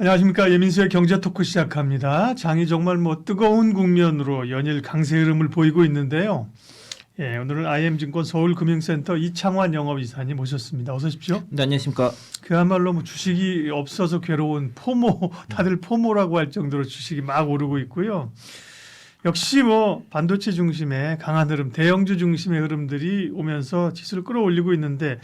안녕하십니까. 예민수의 경제 토크 시작합니다. 장이 정말 뜨거운 국면으로 연일 강세 흐름을 보이고 있는데요. 예, 오늘은 IM증권 서울금융센터 이창환 영업이사님 모셨습니다. 어서 오십시오. 네, 안녕하십니까. 그야말로 주식이 없어서 괴로운 포모, 다들 포모라고 할 정도로 주식이 막 오르고 있고요. 역시 반도체 중심의 강한 흐름, 대형주 중심의 흐름들이 오면서 지수를 끌어올리고 있는데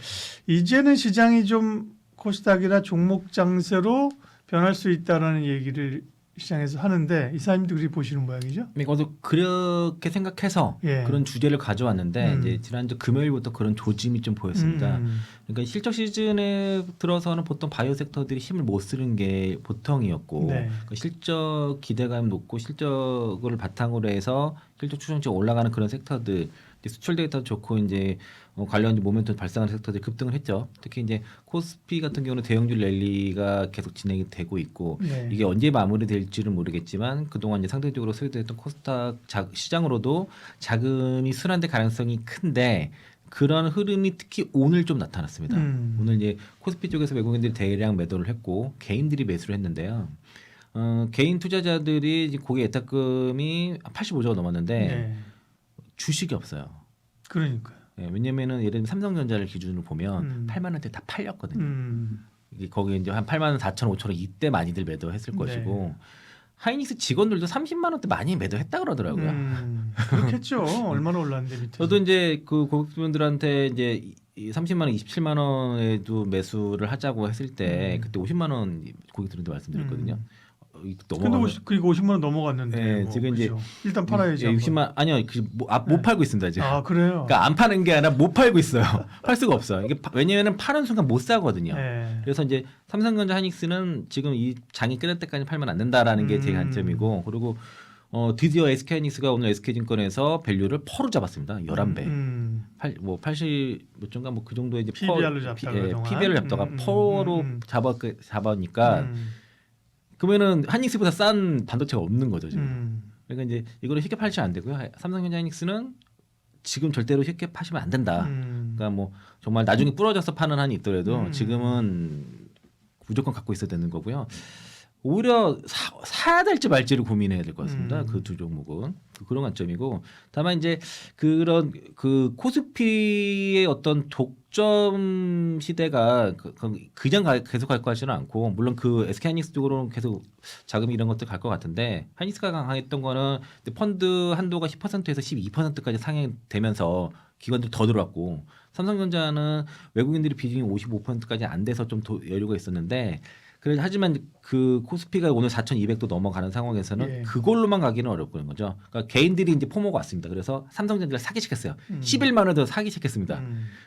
이제는 시장이 좀 코스닥이나 종목 장세로 변할 수 있다라는 얘기를 시장에서 하는데 이사님도 그렇게 보시는 모양이죠? 네, 저도 그렇게 생각해서 예. 그런 주제를 가져왔는데 이제 지난주 금요일부터 그런 조짐이 좀 보였습니다. 그러니까 실적 시즌에 들어서는 보통 바이오 섹터들이 힘을 못 쓰는 게 보통이었고 네. 그러니까 실적 기대감이 높고 실적을 바탕으로 해서 실적 추정치가 올라가는 그런 섹터들 수출 데이터 좋고 이제 관련 모멘텀 발생하는 섹터들이 급등을 했죠. 특히 이제 코스피 같은 경우는 대형주 랠리가 계속 진행이 되고 있고 네. 이게 언제 마무리될지는 모르겠지만 그동안 이제 상대적으로 소외됐던 코스닥 시장으로도 자금이 순환될 가능성이 큰데 그런 흐름이 특히 오늘 좀 나타났습니다. 오늘 이제 코스피 쪽에서 외국인들이 대량 매도를 했고 개인들이 매수를 했는데요. 개인 투자자들이 이제 고객 예탁금이 85조가 넘었는데 네. 주식이 없어요. 그러니까요. 네, 왜냐면은 예를 들면 삼성전자를 기준으로 보면 8만 원대 다 팔렸거든요. 이게 거기 이제 한 8만 4천 5천 원 이때 많이들 매도했을 네. 것이고 하이닉스 직원들도 30만 원대 많이 매도했다 그러더라고요. 그렇겠죠. 얼마나 올랐는데 밑에. 저도 이제 그 고객분들한테 이제 이 30만 원, 27만 원에도 매수를 하자고 했을 때 그때 50만 원 고객들한테 말씀드렸거든요. 근데 그리고 50만 원 넘어갔는데. 네, 지금 이제 일단 팔아야죠. 60만 아니요, 못 팔고 있습니다 지금. 아 그래요? 그러니까 안 파는 게 아니라 못 팔고 있어요. 팔 수가 없어요. 이게 왜냐면은 파는 순간 못 사거든요. 네. 그래서 이제 삼성전자 하이닉스는 지금 이 장이 끝날 때까지 팔면 안 된다라는 게 제 관점이고 그리고 드디어 SK하이닉스가 오늘 SK증권에서 밸류를 퍼로 잡았습니다. 11배. 80 몇 정가 그 정도의 이제 PBR로 잡다가 PBR을 잡다가 퍼로 잡으니까 그러면은 하이닉스보다 싼 반도체가 없는 거죠 지금. 그러니까 이제 이거를 쉽게 팔시면 안 되고요. 삼성전자 하이닉스는 지금 절대로 쉽게 파시면 안 된다. 그러니까 정말 나중에 부러져서 파는 한이 있더라도 지금은 무조건 갖고 있어야 되는 거고요. 오히려 사야 될지 말지를 고민해야 될 것 같습니다. 그 두 종목은 그런 관점이고 다만 이제 그런 그 코스피의 어떤 독점 시대가 그냥 계속 갈 것 같지는 않고 물론 그 SK 하이닉스 쪽으로는 계속 자금 이런 것들 갈 것 같은데 하이닉스가 강했던 거는 펀드 한도가 10%에서 12%까지 상향되면서 기관들 더 들어왔고 삼성전자는 외국인들이 비중이 55%까지 안 돼서 좀 여유가 있었는데 하지만 그 코스피가 오늘 4,200도 넘어가는 상황에서는 그걸로만 가기는 어렵고는 거죠. 그러니까 개인들이 이제 포모가 왔습니다. 그래서 삼성전자를 사기시켰어요. 11만 원에 사기시켰습니다.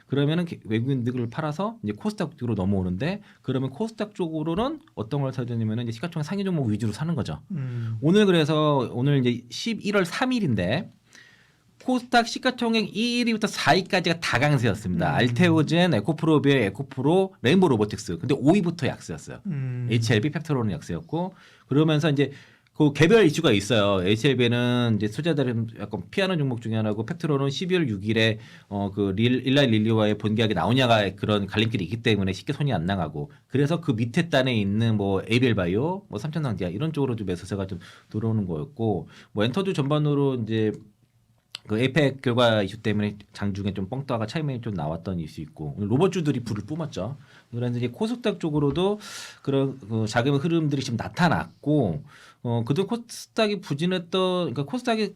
그러면은 외국인들을 팔아서 이제 코스닥 쪽으로 넘어오는데 그러면 코스닥 쪽으로는 어떤 걸 사야 되냐면은 이제 시가총액 상위 종목 위주로 사는 거죠. 오늘 그래서 오늘 이제 11월 3일인데 코스닥 시가총액 1위부터 4위까지가 다 강세였습니다. 알테오젠, 에코프로비에, 에코프로, 레인보우 로보틱스. 근데 5위부터 약세였어요. HLB, 펩트론은 약세였고 그러면서 이제 그 개별 이슈가 있어요. HLB는 이제 투자자들은 약간 피하는 종목 중에 하나고 펩트론은 12월 6일에 그 일라이 릴리와의 본계약이 나오냐가 그런 갈림길이 있기 때문에 쉽게 손이 안 나가고 그래서 그 밑에 단에 있는 에이벨 바이오, 삼천상제약 이런 쪽으로 좀 매수세가 좀 들어오는 거였고 엔터주 전반으로 이제 그 에이펙 결과 이슈 때문에 장중에 좀 뻥떠가 차익맨이 좀 나왔던 이슈 있고 로봇주들이 불을 뿜었죠. 그래서 이제 코스닥 쪽으로도 그런 자금의 흐름들이 지금 나타났고 그동안 코스닥이 부진했던 그러니까 코스닥이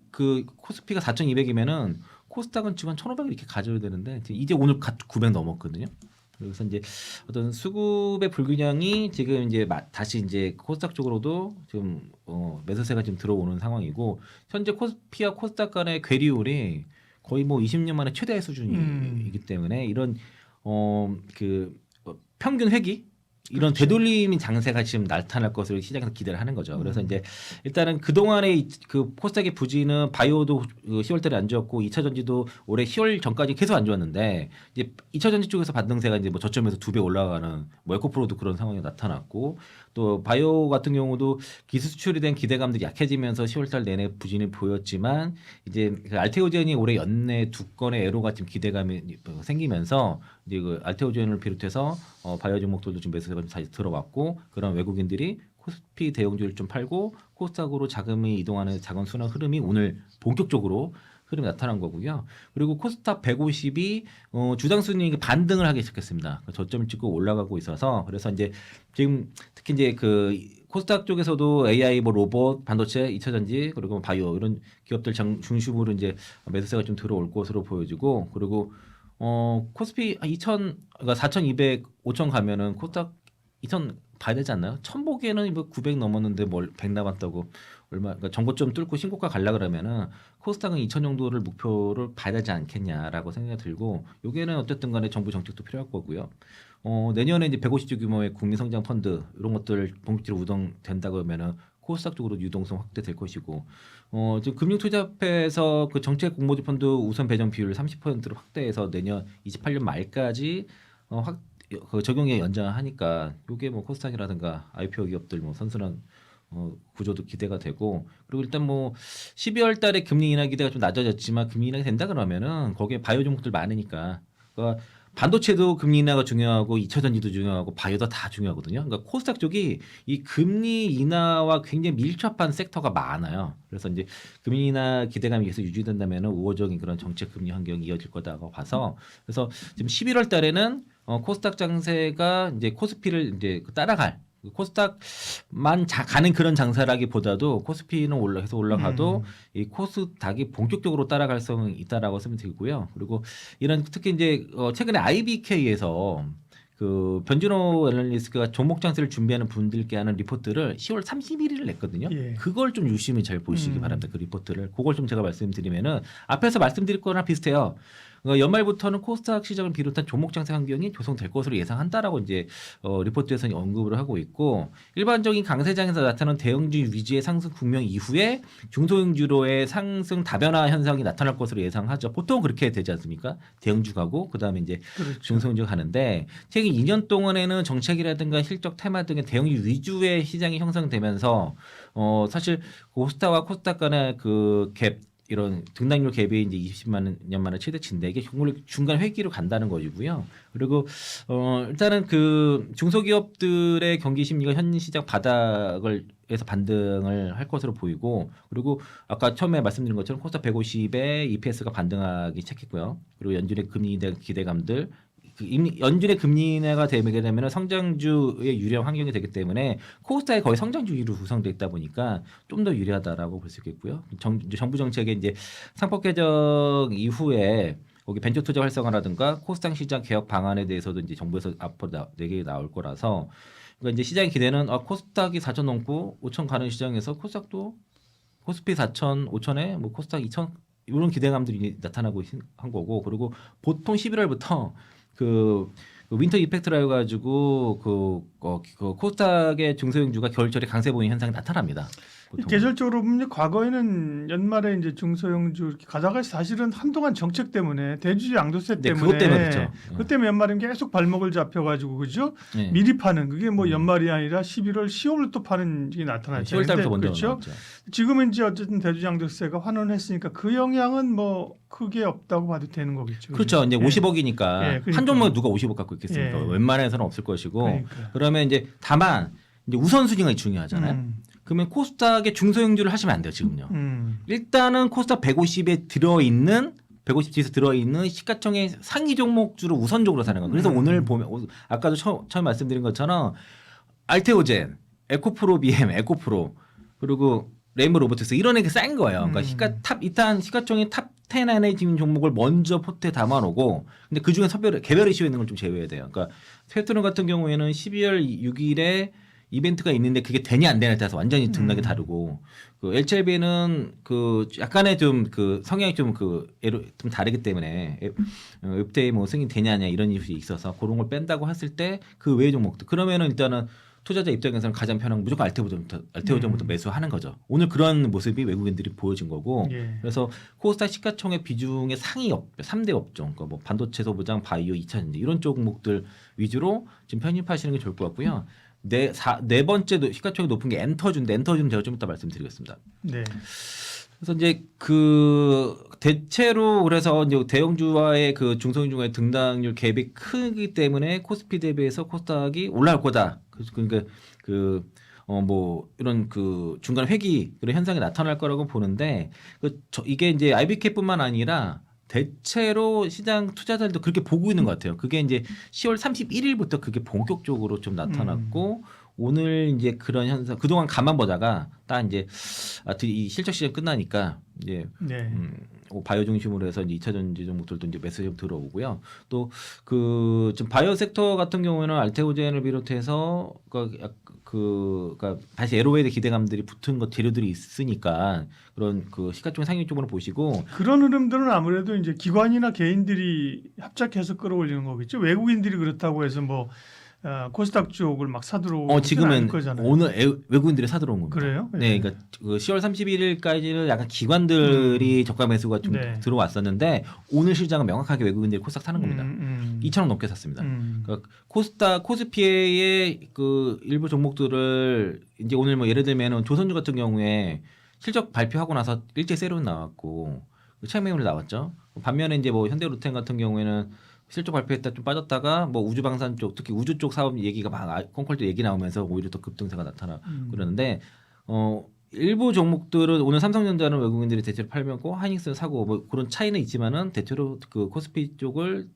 그 코스피가 4,200이면은 코스닥은 지금 한 1,500 이렇게 가져야 되는데 이제 오늘 900 넘었거든요. 그래서 이제 어떤 수급의 불균형이 지금 이제 다시 이제 코스닥 쪽으로도 지금 매수세가 지금 들어오는 상황이고 현재 코스피와 코스닥 간의 괴리율이 거의 20년 만에 최대 수준이기 때문에 이런 그 평균 회귀 이런 그렇죠. 되돌림인 장세가 지금 나타날 것으로 시장에서 기대를 하는 거죠. 그래서 이제 일단은 그동안의 그 코스닥의 부진은 바이오도 10월 달에 안 좋았고 2차 전지도 올해 10월 전까지 계속 안 좋았는데 이제 2차 전지 쪽에서 반등세가 이제 저점에서 2배 올라가는 에코프로도 그런 상황이 나타났고 또 바이오 같은 경우도 기술 수출에 대한 기대감들이 약해지면서 10월달 내내 부진을 보였지만 이제 그 알테오젠이 올해 연내 2건의 애로가 지금 기대감이 생기면서 이제 그 알테오젠을 비롯해서 바이오 종목들도 좀 매수세가 좀 다시 들어왔고 그런 외국인들이 코스피 대형주를 좀 팔고 코스닥으로 자금이 이동하는 자금 순환 흐름이 오늘 본격적으로 흐름이 나타난 거고요. 그리고 코스닥 150이 주당 순이익이 반등을 하기 시작했습니다. 저점을 찍고 올라가고 있어서 그래서 이제 지금 특히 이제 그 코스닥 쪽에서도 AI, 뭐 로봇, 반도체, 2차전지 그리고 바이오 이런 기업들 중심으로 이제 매수세가 좀 들어올 것으로 보여지고 그리고 코스피 2,000 그러니까 4,200, 5,000 가면은 코스닥 2,000 봐야 되지 않나요? 1,000 보기에는 뭐 900 넘었는데 뭘 100 남았다고 얼마 그러니까 정고점 뚫고 신고가 갈라 그러면은 코스닥은 2,000 정도를 목표를 봐야 되지 않겠냐라고 생각이 들고 요게는 어쨌든 간에 정부 정책도 필요할 거고요. 내년에 이제 150조 규모의 국민성장 펀드 이런 것들 본격적으로 유동된다 그러면은 코스닥 쪽으로 유동성 확대될 것이고 지금 금융투자협회에서 그 정책 공모주 펀드 우선 배정 비율을 30%로 확대해서 내년 28년 말까지 그 적용에 연장하니까 요게 뭐 코스닥이라든가 IPO 기업들 뭐 선순환 구조도 기대가 되고 그리고 일단 뭐 12월 달에 금리 인하 기대가 좀 낮아졌지만 금리 인하가 된다 그러면은 거기에 바이오 종목들 많으니까 그러니까 반도체도 금리 인하가 중요하고 2차전지도 중요하고 바이오도 다 중요하거든요. 그러니까 코스닥 쪽이 이 금리 인하와 굉장히 밀접한 섹터가 많아요. 그래서 이제 금리 인하 기대감이 계속 유지된다면은 우호적인 그런 정책 금리 환경이 이어질 거다고 봐서 그래서 지금 11월 달에는 코스닥 장세가 이제 코스피를 이제 따라갈 코스닥만 가는 그런 장사라기보다도 코스피는 계속 올라가도 이 코스닥이 본격적으로 따라갈 수는 있다라고 쓰면 되고요. 그리고 이런 특히 이제 최근에 IBK에서 그 변준호 애널리스트가 종목 장세를 준비하는 분들께 하는 리포트를 10월 31일을 냈거든요. 예. 그걸 좀 유심히 잘 보시기 바랍니다. 그 리포트를. 그걸 좀 제가 말씀드리면은 앞에서 말씀드릴 거랑 비슷해요. 연말부터는 코스닥 시장을 비롯한 종목 장세 환경이 조성될 것으로 예상한다라고 이제 리포트에서 언급을 하고 있고 일반적인 강세장에서 나타나는 대형주 위주의 상승 국면 이후에 중소형주로의 상승 다변화 현상이 나타날 것으로 예상하죠. 보통 그렇게 되지 않습니까? 대형주 가고 그다음에 이제 그렇죠. 중소형주 가는데 최근 2년 동안에는 정책이라든가 실적 테마 등의 대형주 위주의 시장이 형성되면서 사실 코스닥과 코스닥 간의 그 갭 이런 등락률 갭이 이제 20만 년 만에 최대치인데 이게 중간 회기로 간다는 거고요. 그리고 일단은 그 중소기업들의 경기 심리가 현 시장 바닥을 에서 반등을 할 것으로 보이고 그리고 아까 처음에 말씀드린 것처럼 코스닥 150에 EPS가 반등하기 시작했고요. 그리고 연준의 금리에 대한 기대감들 연준의 금리 인하가 되게 되면 성장주의 유리한 환경이 되기 때문에 코스닥이 거의 성장주의로 구성되어 있다 보니까 좀 더 유리하다라고 볼 수 있겠고요. 정부 정책의 이제 상법 개정 이후에 거기 벤처 투자 활성화라든가 코스닥 시장 개혁 방안에 대해서도 이제 정부에서 앞으로 내게 나올 거라서 그러니까 이제 시장의 기대는 코스닥이 4천 넘고 5천 가는 시장에서 코스닥도 코스피 4천, 5천에 뭐 코스닥 2천 이런 기대감들이 나타나고 한 거고 그리고 보통 11월부터 그 윈터 이펙트라 해가지고 그 코스닥의 중소형주가 겨울철에 강세 보이는 현상이 나타납니다. 보통은. 계절적으로 보면 과거에는 연말에 이제 중소형주 이렇게 가다가 사실은 한동안 정책 때문에 대주주 양도세 네, 때문에 그것 때문에 그렇죠. 그것 때문에 연말에 계속 발목을 잡혀가지고 그죠? 네. 미리 파는 그게 뭐 연말이 아니라 11월, 10월 또 파는 게 나타났죠. 10월 달부터 먼저 그렇죠. 나왔죠. 지금은 이제 어쨌든 대주주 양도세가 환원했으니까 그 영향은 뭐 크게 없다고 봐도 되는 거겠죠. 그렇죠. 이제 50억이니까 그러니까. 한 종목에 누가 50억 갖고 있겠습니까? 예. 웬만해서는 없을 것이고 그러니까. 그러면 이제 다만 이제 우선순위가 중요하잖아요. 그러면 코스닥의 중소형주를 하시면 안 돼요 지금요. 일단은 코스닥 150에 들어있는 150지에서 들어있는 시가총액 상위 종목주를 우선적으로 사는 거예요. 그래서 오늘 보면 아까도 처음 말씀드린 것처럼 알테오젠, 에코프로 BM, 에코프로 그리고 레인보 로보틱스 이런 애가 싼 거예요. 그러니까 일단 시가총액 탑 10 안에 지금 종목을 먼저 포트에 담아놓고 근데 그 중에 개별 이슈 있는 걸 좀 제외해야 돼요. 그러니까 페트론 같은 경우에는 12월 6일에 이벤트가 있는데 그게 되냐 안 되냐에 따라서 완전히 등락이 다르고 그 LCLB는 그 약간의 좀 그 성향이 좀 다르기 때문에 웹데이 뭐 승인 되냐냐 이런 이슈가 있어서 그런 걸 뺀다고 했을 때 그 외의 종목들 그러면은 일단은 투자자 입장에서는 가장 편한 건 무조건 알테오전부터 매수하는 거죠. 오늘 그런 모습이 외국인들이 보여준 거고 예. 그래서 코스닥 시가총액 비중의 상위 3대 업종 그러니까 뭐 반도체 소부장, 바이오, 2차전지 이런 종목들 위주로 지금 편입하시는 게 좋을 것 같고요. 네 번째 시가총액이 높은 게 엔터주인데 엔터주는 제가 좀 이따 말씀드리겠습니다. 네. 그래서 이제 그 대체로 그래서 이제 대형주와의 그 중소형주와의 등락률 갭이 크기 때문에 코스피 대비해서 코스닥이 올라갈 거다. 그러니까 뭐 이런 그 중간 회귀 그런 현상이 나타날 거라고 보는데 이게 이제 IBK뿐만 아니라 대체로 시장 투자자들도 그렇게 보고 있는 것 같아요. 그게 이제 10월 31일부터 그게 본격적으로 좀 나타났고 오늘 이제 그런 현상 그동안 가만 보다가 딱 이제 이 실적 시장 끝나니까 이제 네. 바이오 중심으로 해서 이제 2차 전지 종목들도 이제 매수 좀 들어오고요. 또 그 좀 바이오 섹터 같은 경우에는 알테오젠을 비롯해서 그러니까 다시 에로웨이드 기대감들이 붙은 것 재료들이 있으니까 그런 그 시가총액 상위 쪽으로 보시고 그런 흐름들은 아무래도 이제 기관이나 개인들이 합작해서 끌어올리는 거겠죠. 외국인들이 그렇다고 해서 뭐 코스닥 쪽을 막 사들어오는 지금은 거잖아요. 오늘 외국인들이 사들어온 겁니다. 그래요? 네, 그러니까 그 10월 31일까지는 약간 기관들이 저가 매수가 좀 네. 들어왔었는데 오늘 시장은 명확하게 외국인들이 코스닥 사는 겁니다. 2,000원 넘게 샀습니다. 그러니까 코스피의 그 일부 종목들을 이제 오늘 뭐 예를 들면은 조선주 같은 경우에 실적 발표하고 나서 일제 세론 나왔고 차익 매물이 나왔죠. 반면에 이제 뭐 현대로템 같은 경우에는 실적 발표했다 좀 빠졌다가 뭐 우주방산 쪽 특히 우주 쪽 사업 얘기가 막 콩콜드 얘기 나오면서 오히려 더 급등세가 나타나 그러는데 일부 종목들은 오늘 삼성전자는 외국인들이 대체로 팔면고 하이닉스는 사고 뭐 그런 차이는 있지만은 대체로 그 코스피 쪽을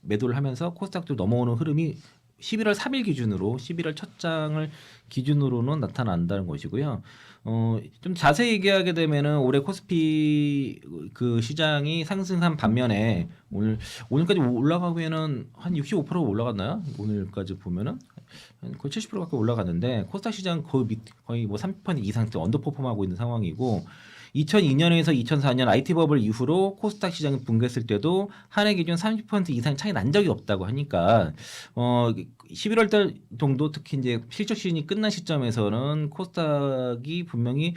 매도를 하면서 코스닥 쪽 넘어오는 흐름이 11월 3일 기준으로 11월 첫 장을 기준으로는 나타난다는 것이고요. 좀 자세히 얘기하게 되면은 올해 코스피 그 시장이 상승한 반면에 오늘까지 올라가면은 한 65%가 올라갔나요? 오늘까지 보면은 거의 70% 가까이 올라갔는데 코스닥 시장 거의 뭐 30% 이상 언더퍼폼하고 있는 상황이고 2002년에서 2004년 IT 버블 이후로 코스닥 시장이 붕괴했을 때도 한 해 기준 30% 이상 차이 난 적이 없다고 하니까 11월 달 정도 특히 이제 실적 시즌이 끝난 시점에서는 코스닥이 분명히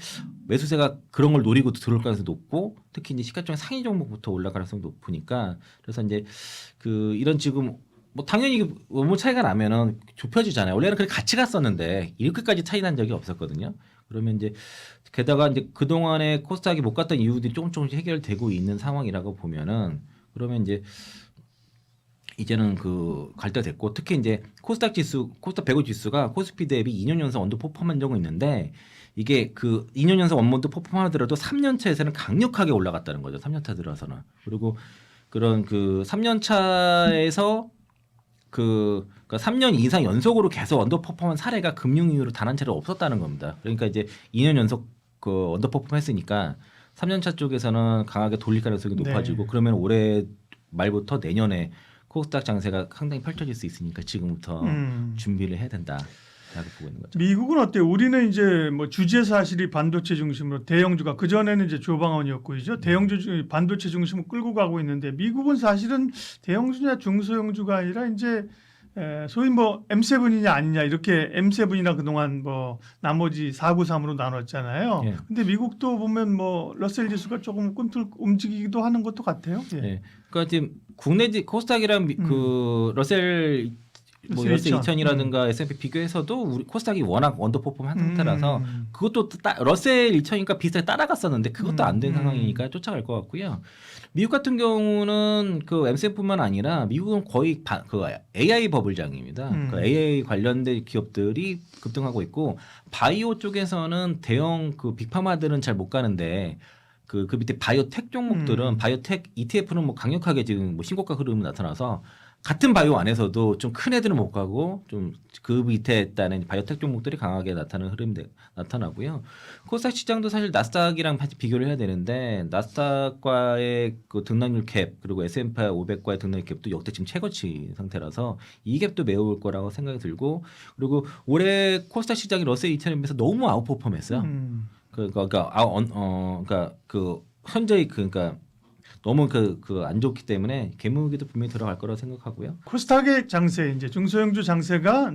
매수세가 그런 걸 노리고 들어올 가능성이 높고 특히 이제 시가총액 상위 종목부터 올라갈 가능성이 높으니까 그래서 이제 그 이런 지금 뭐 당연히 원물 차이가 나면은 좁혀지잖아요. 원래는 그렇게 같이 갔었는데 이렇게까지 차이 난 적이 없었거든요. 그러면 이제 게다가 이제 그 동안에 코스닥이 못 갔던 이유들이 조금씩 해결되고 있는 상황이라고 보면은 그러면 이제는 그 갈 때 됐고 특히 이제 코스닥 150 지수가 코스피 대비 2년 연속 언더퍼폼한 적은 있는데 이게 그 2년 연속 언더퍼폼하더라도 3년 차에서는 강력하게 올라갔다는 거죠. 3년 차 들어서는 그리고 그런 그 3년 차에서 그러니까 3년 이상 연속으로 계속 언더퍼폼한 사례가 금융 이후로 단 한 차례 없었다는 겁니다. 그러니까 이제 2년 연속 그 언더퍼폼했으니까 3년 차 쪽에서는 강하게 돌릴 가능성이 높아지고 그러면 올해 말부터 내년에 코스닥 장세가 상당히 펼쳐질 수 있으니까 지금부터 준비를 해야 된다라고 보고 있는 거죠. 미국은 어때요? 우리는 이제 뭐 주재 사실이 반도체 중심으로 대형주가 그 전에는 이제 조방원이었고 이죠. 대형주 반도체 중심으로 끌고 가고 있는데 미국은 사실은 대형주냐 중소형주가 아니라 이제 소위 뭐 M7이냐 아니냐 이렇게 M7이나 그동안 뭐 나머지 493으로 나눴잖아요. 예. 근데 미국도 보면 뭐 러셀 지수가 조금 꿈틀 움직이기도 하는 것도 같아요. 예. 예. 그러니까 지금 국내 코스닥이랑 그 러셀 뭐 러셀 2000이라든가 S&P 비교해서도 우리 코스닥이 워낙 언더퍼폼한 상태라서 그것도 러셀 2000이니까 비슷하게 따라갔었는데 그것도 안 된 상황이니까 쫓아갈 것 같고요. 미국 같은 경우는 그 M7뿐만 아니라 미국은 거의 그 AI 버블장입니다. 그 AI 관련된 기업들이 급등하고 있고 바이오 쪽에서는 대형 그 빅파마들은 잘 못 가는데 그 밑에 바이오텍 종목들은 바이오텍 ETF는 뭐 강력하게 지금 뭐 신고가 흐름이 나타나서 같은 바이오 안에서도 좀 큰 애들은 못 가고 좀 그 밑에 있다는 바이오텍 종목들이 강하게 나타나는 흐름이 나타나고요. 코스닥 시장도 사실 나스닥이랑 비교를 해야 되는데 나스닥과의 그 등락률 갭 그리고 S&P 500과의 등락률 갭도 역대 지금 최고치 상태라서 이 갭도 매울 거라고 생각이 들고 그리고 올해 코스닥 시장이 러셀 2000에 비해서 너무 아웃퍼폼했어요. 그러니까 그 현재의 그러니까 너무 그 안 좋기 때문에 개무기도 분명히 들어갈 거라고 생각하고요. 코스닥의 장세 이제 중소형주 장세가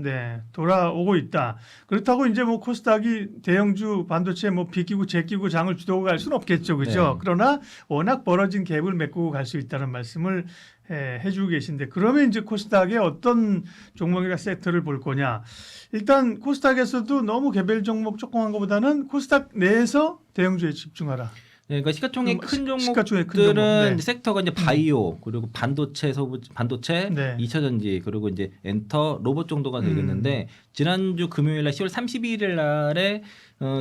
돌아오고 있다. 그렇다고 이제 뭐 코스닥이 대형주 반도체 뭐 비끼고 제끼고 장을 주도하고 갈 수는 없겠죠, 그죠? 네. 그러나 워낙 벌어진 갭을 메꾸고 갈 수 있다는 말씀을 해주고 계신데 그러면 이제 코스닥의 어떤 종목이나 섹터를 볼 거냐? 일단 코스닥에서도 너무 개별 종목 조그만 것보다는 코스닥 내에서 대형주에 집중하라. 네, 그러니까 시가총액 큰 시가총액 큰 종목들은 종목, 네. 이제 섹터가 이제 바이오 그리고 반도체, 네. 2차전지 그리고 이제 엔터, 로봇 정도가 되겠는데 지난주 금요일날 10월 31일 날에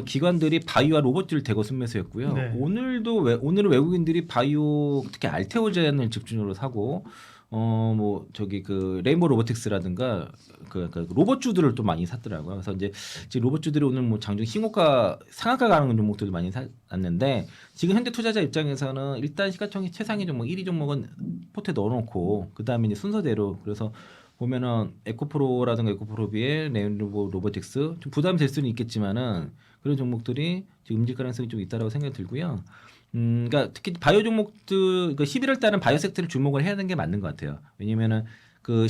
기관들이 바이오와 로봇주를 대거 순매수했고요. 네. 오늘은 외국인들이 바이오 특히 알테오젠을 집중적으로 사고 뭐 저기 그 레인보우 로보틱스라든가 그 로봇주들을 또 많이 샀더라고요. 그래서 이제 지금 로봇주들이 오늘 뭐 장중 신고가 상한가 가는 종목들도 많이 샀는데 지금 현재 투자자 입장에서는 일단 시가총액 최상위 종목 1위 종목은 포트에 넣어놓고 그 다음에 이제 순서대로 그래서 보면은 에코프로라든가 에코프로비에 레인보우 로보틱스 좀 부담이 될 수는 있겠지만은 그런 종목들이 지금 움직일 가능성이 좀 있다라고 생각이 들고요. 그러니까 특히 바이오 종목들, 11월 달은 바이오 섹터를 주목을 해야 되는 게 맞는 것 같아요. 왜냐면은 그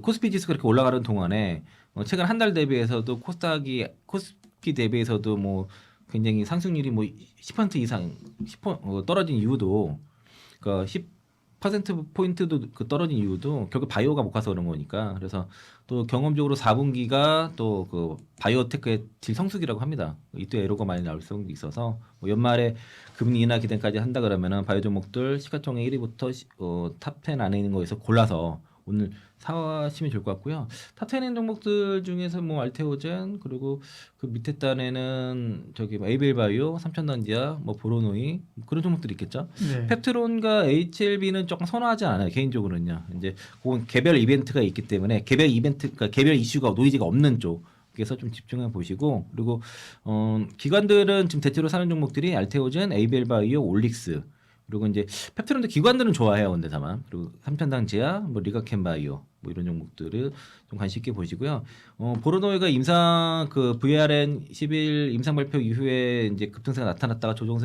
코스피 지수 그렇게 올라가는 동안에 최근 한 달 대비해서도 코스피 대비해서도 뭐 굉장히 상승률이 뭐 10% 이상 떨어진 이유도 그러니까 10% 포인트도 그 떨어진 이유도 결국 바이오가 못 가서 그런 거니까 그래서 또 경험적으로 4분기가 또 그 바이오테크의 질성숙이라고 합니다. 이때 에러가 많이 나올 수도 있어서 뭐 연말에 금리 인하 기대까지 한다 그러면은 바이오 종목들 시가총액 1위부터 탑 10 안에 있는 거에서 골라서 오늘 사시면 좋을 것 같고요. 탑 10에 있는 종목들 중에서 뭐 알테오젠 그리고 그 밑에 단에는 저기 뭐 에이벨바이오, 삼천단지아, 뭐 보로노이 그런 종목들이 있겠죠. 네. 펩트론과 HLB는 조금 선호하지 않아요. 개인적으로는요. 이제 그건 개별 이벤트가 있기 때문에 그러니까 개별 이슈가 노이즈가 없는 쪽. 그래서 좀 집중해 보시고 그리고 기관들은 지금 대체로 사는 종목들이 알테오젠, 에이벨바이오, 올릭스 그리고 이제 펩트론도 기관들은 좋아해요. 근데 다만 그리고 삼천당제야, 뭐 리가켄바이오 뭐 이런 종목들을 좀 관심 있게 보시고요. 보로노이가 임상 그 VRN 10일 임상 발표 이후에 이제 급등세가 나타났다가 조정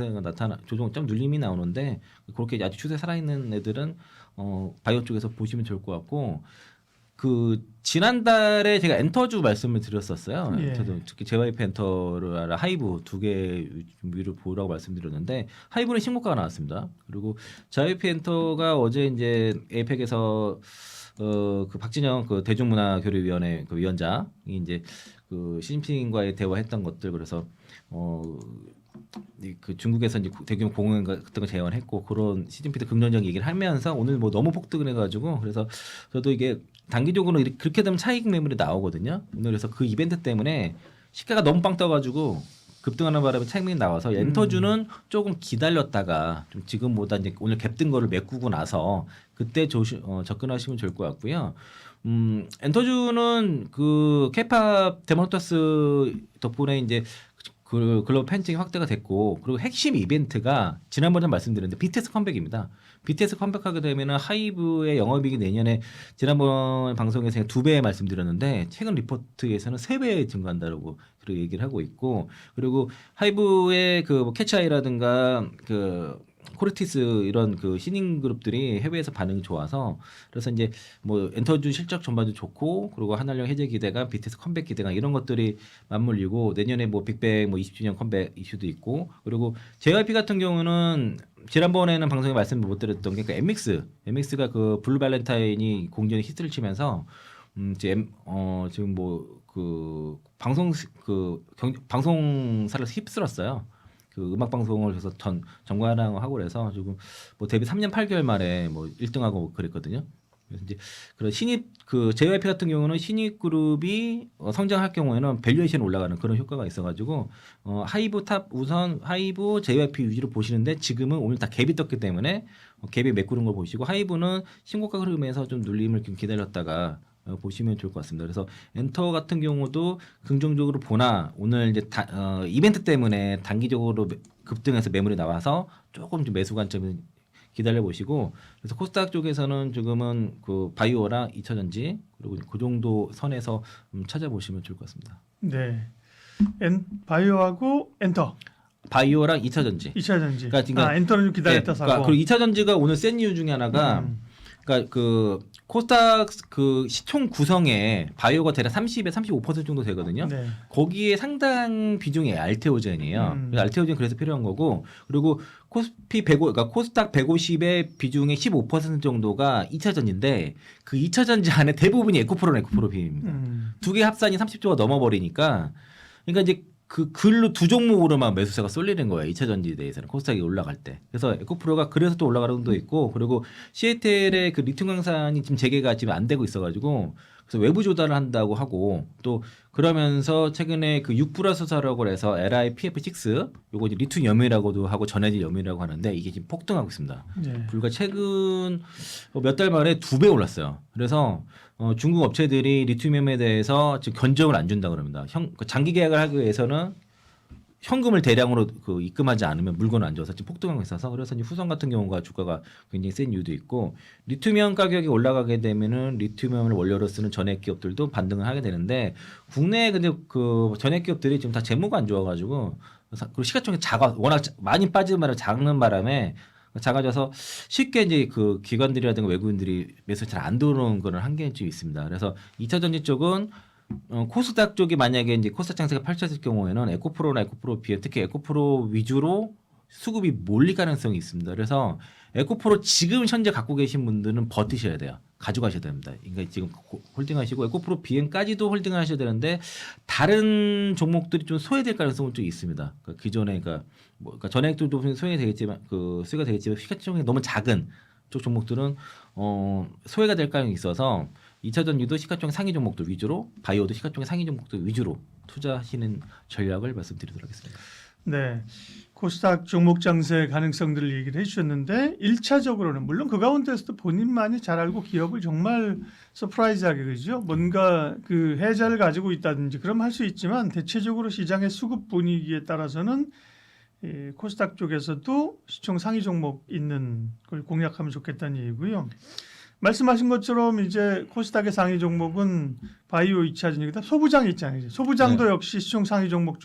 좀 눌림이 나오는데 그렇게 아직 추세 살아있는 애들은 바이오 쪽에서 보시면 좋을 것 같고. 그 지난달에 제가 엔터주 말씀을 드렸었어요. 예. 저도 특히 JYP 엔터를 하이브 두 개 위로 보라고 말씀드렸는데 하이브는 신고가가 나왔습니다. 그리고 JYP 엔터가 어제 이제 에이펙에서 그 박진영 그 대중문화교류위원회 그 위원장이 이제 그 시진핑과의 대화했던 것들 그래서 그 중국에서 이제 대규모 공연 같은 거 재현했고 그런 시진핑도 긍정적 얘기를 하면서 오늘 뭐 너무 폭등을 해가지고 그래서 저도 이게 단기적으로 그렇게 되면 차익 매물이 나오거든요. 오늘 그래서 그 이벤트 때문에 시가가 너무 빵 떠가지고 급등하는 바람에 차익 매물이 나와서 엔터주는 조금 기다렸다가 좀 지금보다 이제 오늘 갭뜬 거를 메꾸고 나서 그때 접근하시면 좋을 것 같고요. 엔터주는 그 케이팝 데모노터스 덕분에 이제 그 글로벌 팬층이 확대가 됐고 그리고 핵심 이벤트가 지난번에 말씀드렸는데 BTS 컴백입니다. BTS 컴백하게 되면은 하이브의 영업이익이 내년에 지난번 방송에서 2배 말씀드렸는데 최근 리포트에서는 3배 증가한다라고 그렇게 얘기를 하고 있고 그리고 하이브의 그 캐치아이라든가 그 코르티스 이런 그 신인 그룹들이 해외에서 반응이 좋아서 그래서 이제 뭐 엔터주 실적 전반도 좋고 그리고 한알령 해제 기대감, BTS 컴백 기대감 이런 것들이 맞물리고 내년에 뭐 빅뱅 뭐 20주년 컴백 이슈도 있고 그리고 JYP 같은 경우는 지난번에는 방송에 말씀 못 드렸던 게 그 MX가 그 블루 발렌타인이 공전에 히트를 치면서 지금 뭐 그 방송사를 휩쓸었어요. 그 음악 방송을 해서 전관하고 하고 그래서 지금 뭐 데뷔 3년 8개월 만에 뭐 1등하고 그랬거든요. 그래서 이제 그런 신입 그 JYP 같은 경우는 신입 그룹이 성장할 경우에는 밸류에이션 올라가는 그런 효과가 있어가지고 하이브 탑 우선 하이브 JYP 위주로 보시는데 지금은 오늘 다 갭이 떴기 때문에 갭이 메꾸는 걸 보시고 하이브는 신고가 흐름에서 좀 눌림을 좀 기다렸다가 보시면 좋을 것 같습니다. 그래서 엔터 같은 경우도 긍정적으로 보나 오늘 이제 이벤트 때문에 단기적으로 급등해서 매물이 나와서 조금 좀 매수 관점을 기다려 보시고 그래서 코스닥 쪽에서는 지금은 그 바이오나 2차전지 그리고 그 정도 선에서 찾아보시면 좋을 것 같습니다. 네, 바이오하고 엔터. 바이오랑 2차 전지. 2차 전지. 그러니까 엔터는 좀 기다렸다 사고. 그러니까 그리고 2차 전지가 오늘 센 이유 중에 하나가 그러니까 그 코스닥 그 시총 구성에 바이오가 대략 30에 35% 정도 되거든요. 네. 거기에 상당 비중이 알테오젠이에요. 그래서 알테오젠 그래서 필요한 거고 그리고 코스피 150 그러니까 코스닥 150의 비중의 15% 정도가 2차 전지인데 그 2차 전지 안에 대부분이 에코프로는 에코프로 비입니다. 두 개 합산이 30조가 넘어버리니까 그러니까 이제 그 글로 두 종목으로만 매수세가 쏠리는 거예요. 2차 전지에 대해서는 코스닥이 올라갈 때. 그래서 에코프로가 그래서 또 올라가는 것도 있고 그리고 시에텔의 그 리튬 광산이 지금 재개가 지금 안 되고 있어가지고 그래서 외부 조달을 한다고 하고 또 그러면서 최근에 그 6+4라고 해서 LiPF6 요거 이제 리튬 염이라고도 하고 전해질 염이라고 하는데 이게 지금 폭등하고 있습니다. 네. 불과 최근 몇 달 만에 2배 올랐어요. 그래서 중국 업체들이 리튬염에 대해서 지금 견적을 안 준다 그럽니다. 장기 계약을 하기 위해서는 현금을 대량으로 그 입금하지 않으면 물건을 안 줘서 지금 폭등하고 있어서 그래서 이제 후성 같은 경우가 주가가 굉장히 센 이유도 있고 리튬이온 가격이 올라가게 되면은 리튬이온을 원료로 쓰는 전액 기업들도 반등을 하게 되는데 국내 근데 그 전액 기업들이 지금 다 재무가 안 좋아가지고 그리고 시가총액이 워낙 많이 빠지는 바람에 작는 바람에 작아져서 쉽게 이제 그 기관들이라든가 외국인들이 매수 잘 안 들어오는 거는 한계점이 있습니다. 그래서 2차 전지 쪽은 코스닥 쪽이 만약에 이제 코스닥 장세가 펼쳐질 경우에는 에코프로나 에코프로 비해 특히 에코프로 위주로 수급이 몰릴 가능성이 있습니다. 그래서 에코프로 지금 현재 갖고 계신 분들은 버티셔야 돼요. 가져가셔야 됩니다. 그러니까 지금 홀딩하시고 에코프로 비행까지도 홀딩하셔야 되는데 다른 종목들이 좀 소외될 가능성은 좀 있습니다. 그러니까 기존에 그러니까 전액들도 소외가 되겠지만 수혜가 되겠지만 시가총액이 너무 작은 쪽 종목들은 소외가 될 가능성이 있어서 2차 전지도 시가총액 상위 종목들 위주로 바이오도 시가총액 상위 종목들 위주로 투자하시는 전략을 말씀드리도록 하겠습니다. 네. 코스닥 종목 장세 가능성들을 얘기를 해주셨는데 1차적으로는 물론 그 가운데서도 본인만이 잘 알고 기업을 정말 서프라이즈하게 그죠? 뭔가 그 해자를 가지고 있다든지 그럼 할 수 있지만 대체적으로 시장의 수급 분위기에 따라서는 코스닥 쪽에서도 시총 상위 종목 있는 걸 공략하면 좋겠다는 얘기고요. 말씀하신 것처럼 이제 코스닥의 상위 종목은 바이오 2차 전지다 소부장이 있잖아요. 소부장도 네. 역시 시총 상위 종목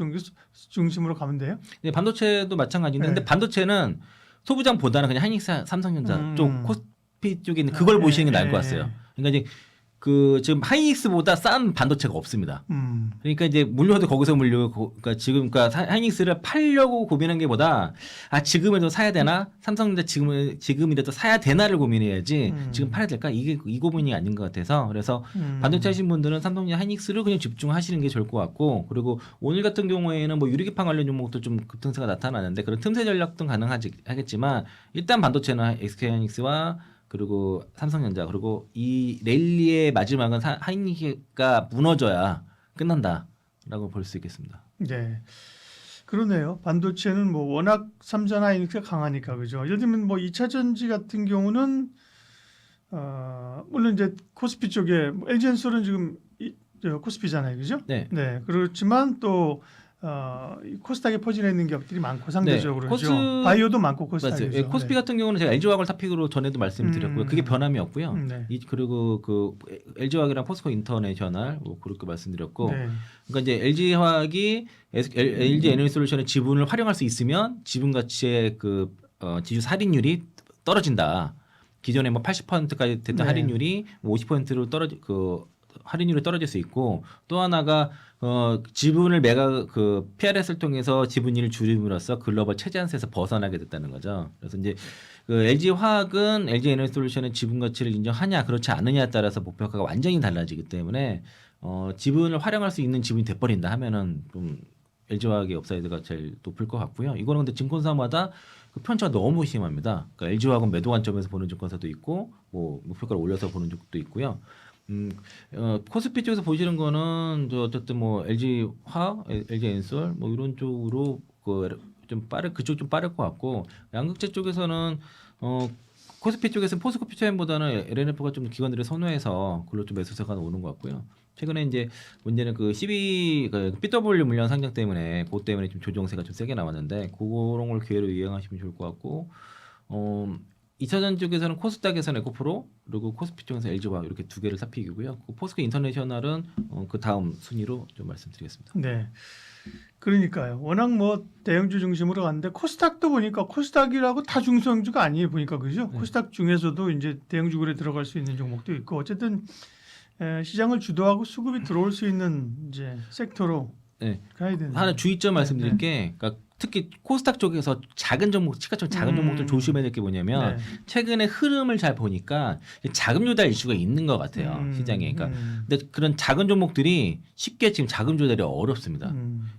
중심으로 가면 돼요. 네, 반도체도 마찬가지인데 네. 근데 반도체는 소부장보다는 그냥 한익사, 삼성전자 쪽 코스피 쪽에 있는 그걸 네, 보시는 게 나을 것 네. 같아요. 그러니까 이제 그 지금 하이닉스보다 싼 반도체가 없습니다. 그러니까 이제 물려도 거기서 물려고 그러니까 지금 그러니까 하이닉스를 팔려고 고민한 게보다 지금이라도 사야 되나 삼성전자 지금이라도 사야 되나를 고민해야지 지금 팔아야 될까 이게 이 고민이 아닌 것 같아서 그래서 반도체 하신 분들은 삼성전자 하이닉스를 그냥 집중하시는 게 좋을 것 같고 그리고 오늘 같은 경우에는 뭐 유리기판 관련 종목도 좀 급등세가 나타나는데 그런 틈새 전략도 가능하겠지만 일단 반도체는 SK하이닉스와 그리고 삼성전자 그리고 이 랠리의 마지막은 하이닉스가 무너져야 끝난다라고 볼 수 있겠습니다. 네, 그러네요. 반도체는 뭐 워낙 삼전 하이닉스가 강하니까 그죠. 예를 들면 뭐 2차 전지 같은 경우는 물론 이제 코스피 쪽에 LG엔솔은 지금 코스피잖아요, 그죠? 네. 네, 그렇지만 또 이 코스닥에 퍼져 있는 기업들이 많고 상대적으로 그죠. 바이오도 많고 코스닥이죠. 맞아요. 코스피 같은 경우는 제가 LG화학을 탑픽으로 전에도 말씀드렸고요. 그게 변함이 없고요. 네. 그리고 그 LG화학이랑 포스코 인터내셔널 그렇게 말씀드렸고, 네. 그러니까 이제 LG화학이 LG 에너지솔루션의 지분을 활용할 수 있으면 지분 가치의 그 지주 할인율이 떨어진다. 기존에 뭐 80%까지 됐던 네. 할인율이 50%로 할인율이 떨어질 수 있고 또 하나가 지분을 PRS를 통해서 지분율을 줄임으로써 글로벌 체제한세에서 벗어나게 됐다는 거죠. 그래서 이제 그 LG 화학은 LG 에너지솔루션의 지분 가치를 인정하냐 그렇지 않느냐에 따라서 목표가가 완전히 달라지기 때문에 지분을 활용할 수 있는 지분이 돼버린다 하면은 좀 LG 화학의 업사이드가 제일 높을 것 같고요. 이거는 근데 증권사마다 그 편차가 너무 심합니다. 그러니까 LG 화학은 매도 관점에서 보는 증권사도 있고 뭐 목표가를 올려서 보는 쪽도 있고요. 코스피 쪽에서 보시는 거는 어쨌든 뭐 LG 화학, LG 엔솔 뭐 이런 쪽으로 그쪽 좀 빠를 것 같고 양극재 쪽에서는 코스피 쪽에서는 포스코 퓨처엠보다는 LNF가 좀 기관들이 선호해서 그걸로 좀 매수세가 오는 것 같고요. 최근에 이제 문제는 그 BW 물량 상장 때문에 그것 때문에 좀 조정세가 좀 세게 나왔는데 그런 걸 기회로 이용하시면 좋을 것 같고 2차전 쪽에서는 코스닥에서는 에코프로 그리고 코스피 쪽에서 LG화학 이렇게 두 개를 살피고요. 포스코 인터내셔널은 그 다음 순위로 좀 말씀드리겠습니다. 네. 그러니까요. 워낙 뭐 대형주 중심으로 갔는데 코스닥도 보니까 코스닥이라고 다 중소형주가 아니에요. 보니까 그죠? 네. 코스닥 중에서도 이제 대형주굴에 들어갈 수 있는 종목도 있고 어쨌든 시장을 주도하고 수급이 들어올 수 있는 이제 섹터로 네. 가야 되는. 하나 주의점 말씀드릴 게 그러니까 특히 코스닥 쪽에서 작은 종목, 시가총 작은 종목들 조심해야 될 게 뭐냐면 네. 최근에 흐름을 잘 보니까 자금 조달 이슈가 있는 것 같아요. 시장에. 그러니까 근데 그런 작은 종목들이 쉽게 지금 자금 조달이 어렵습니다.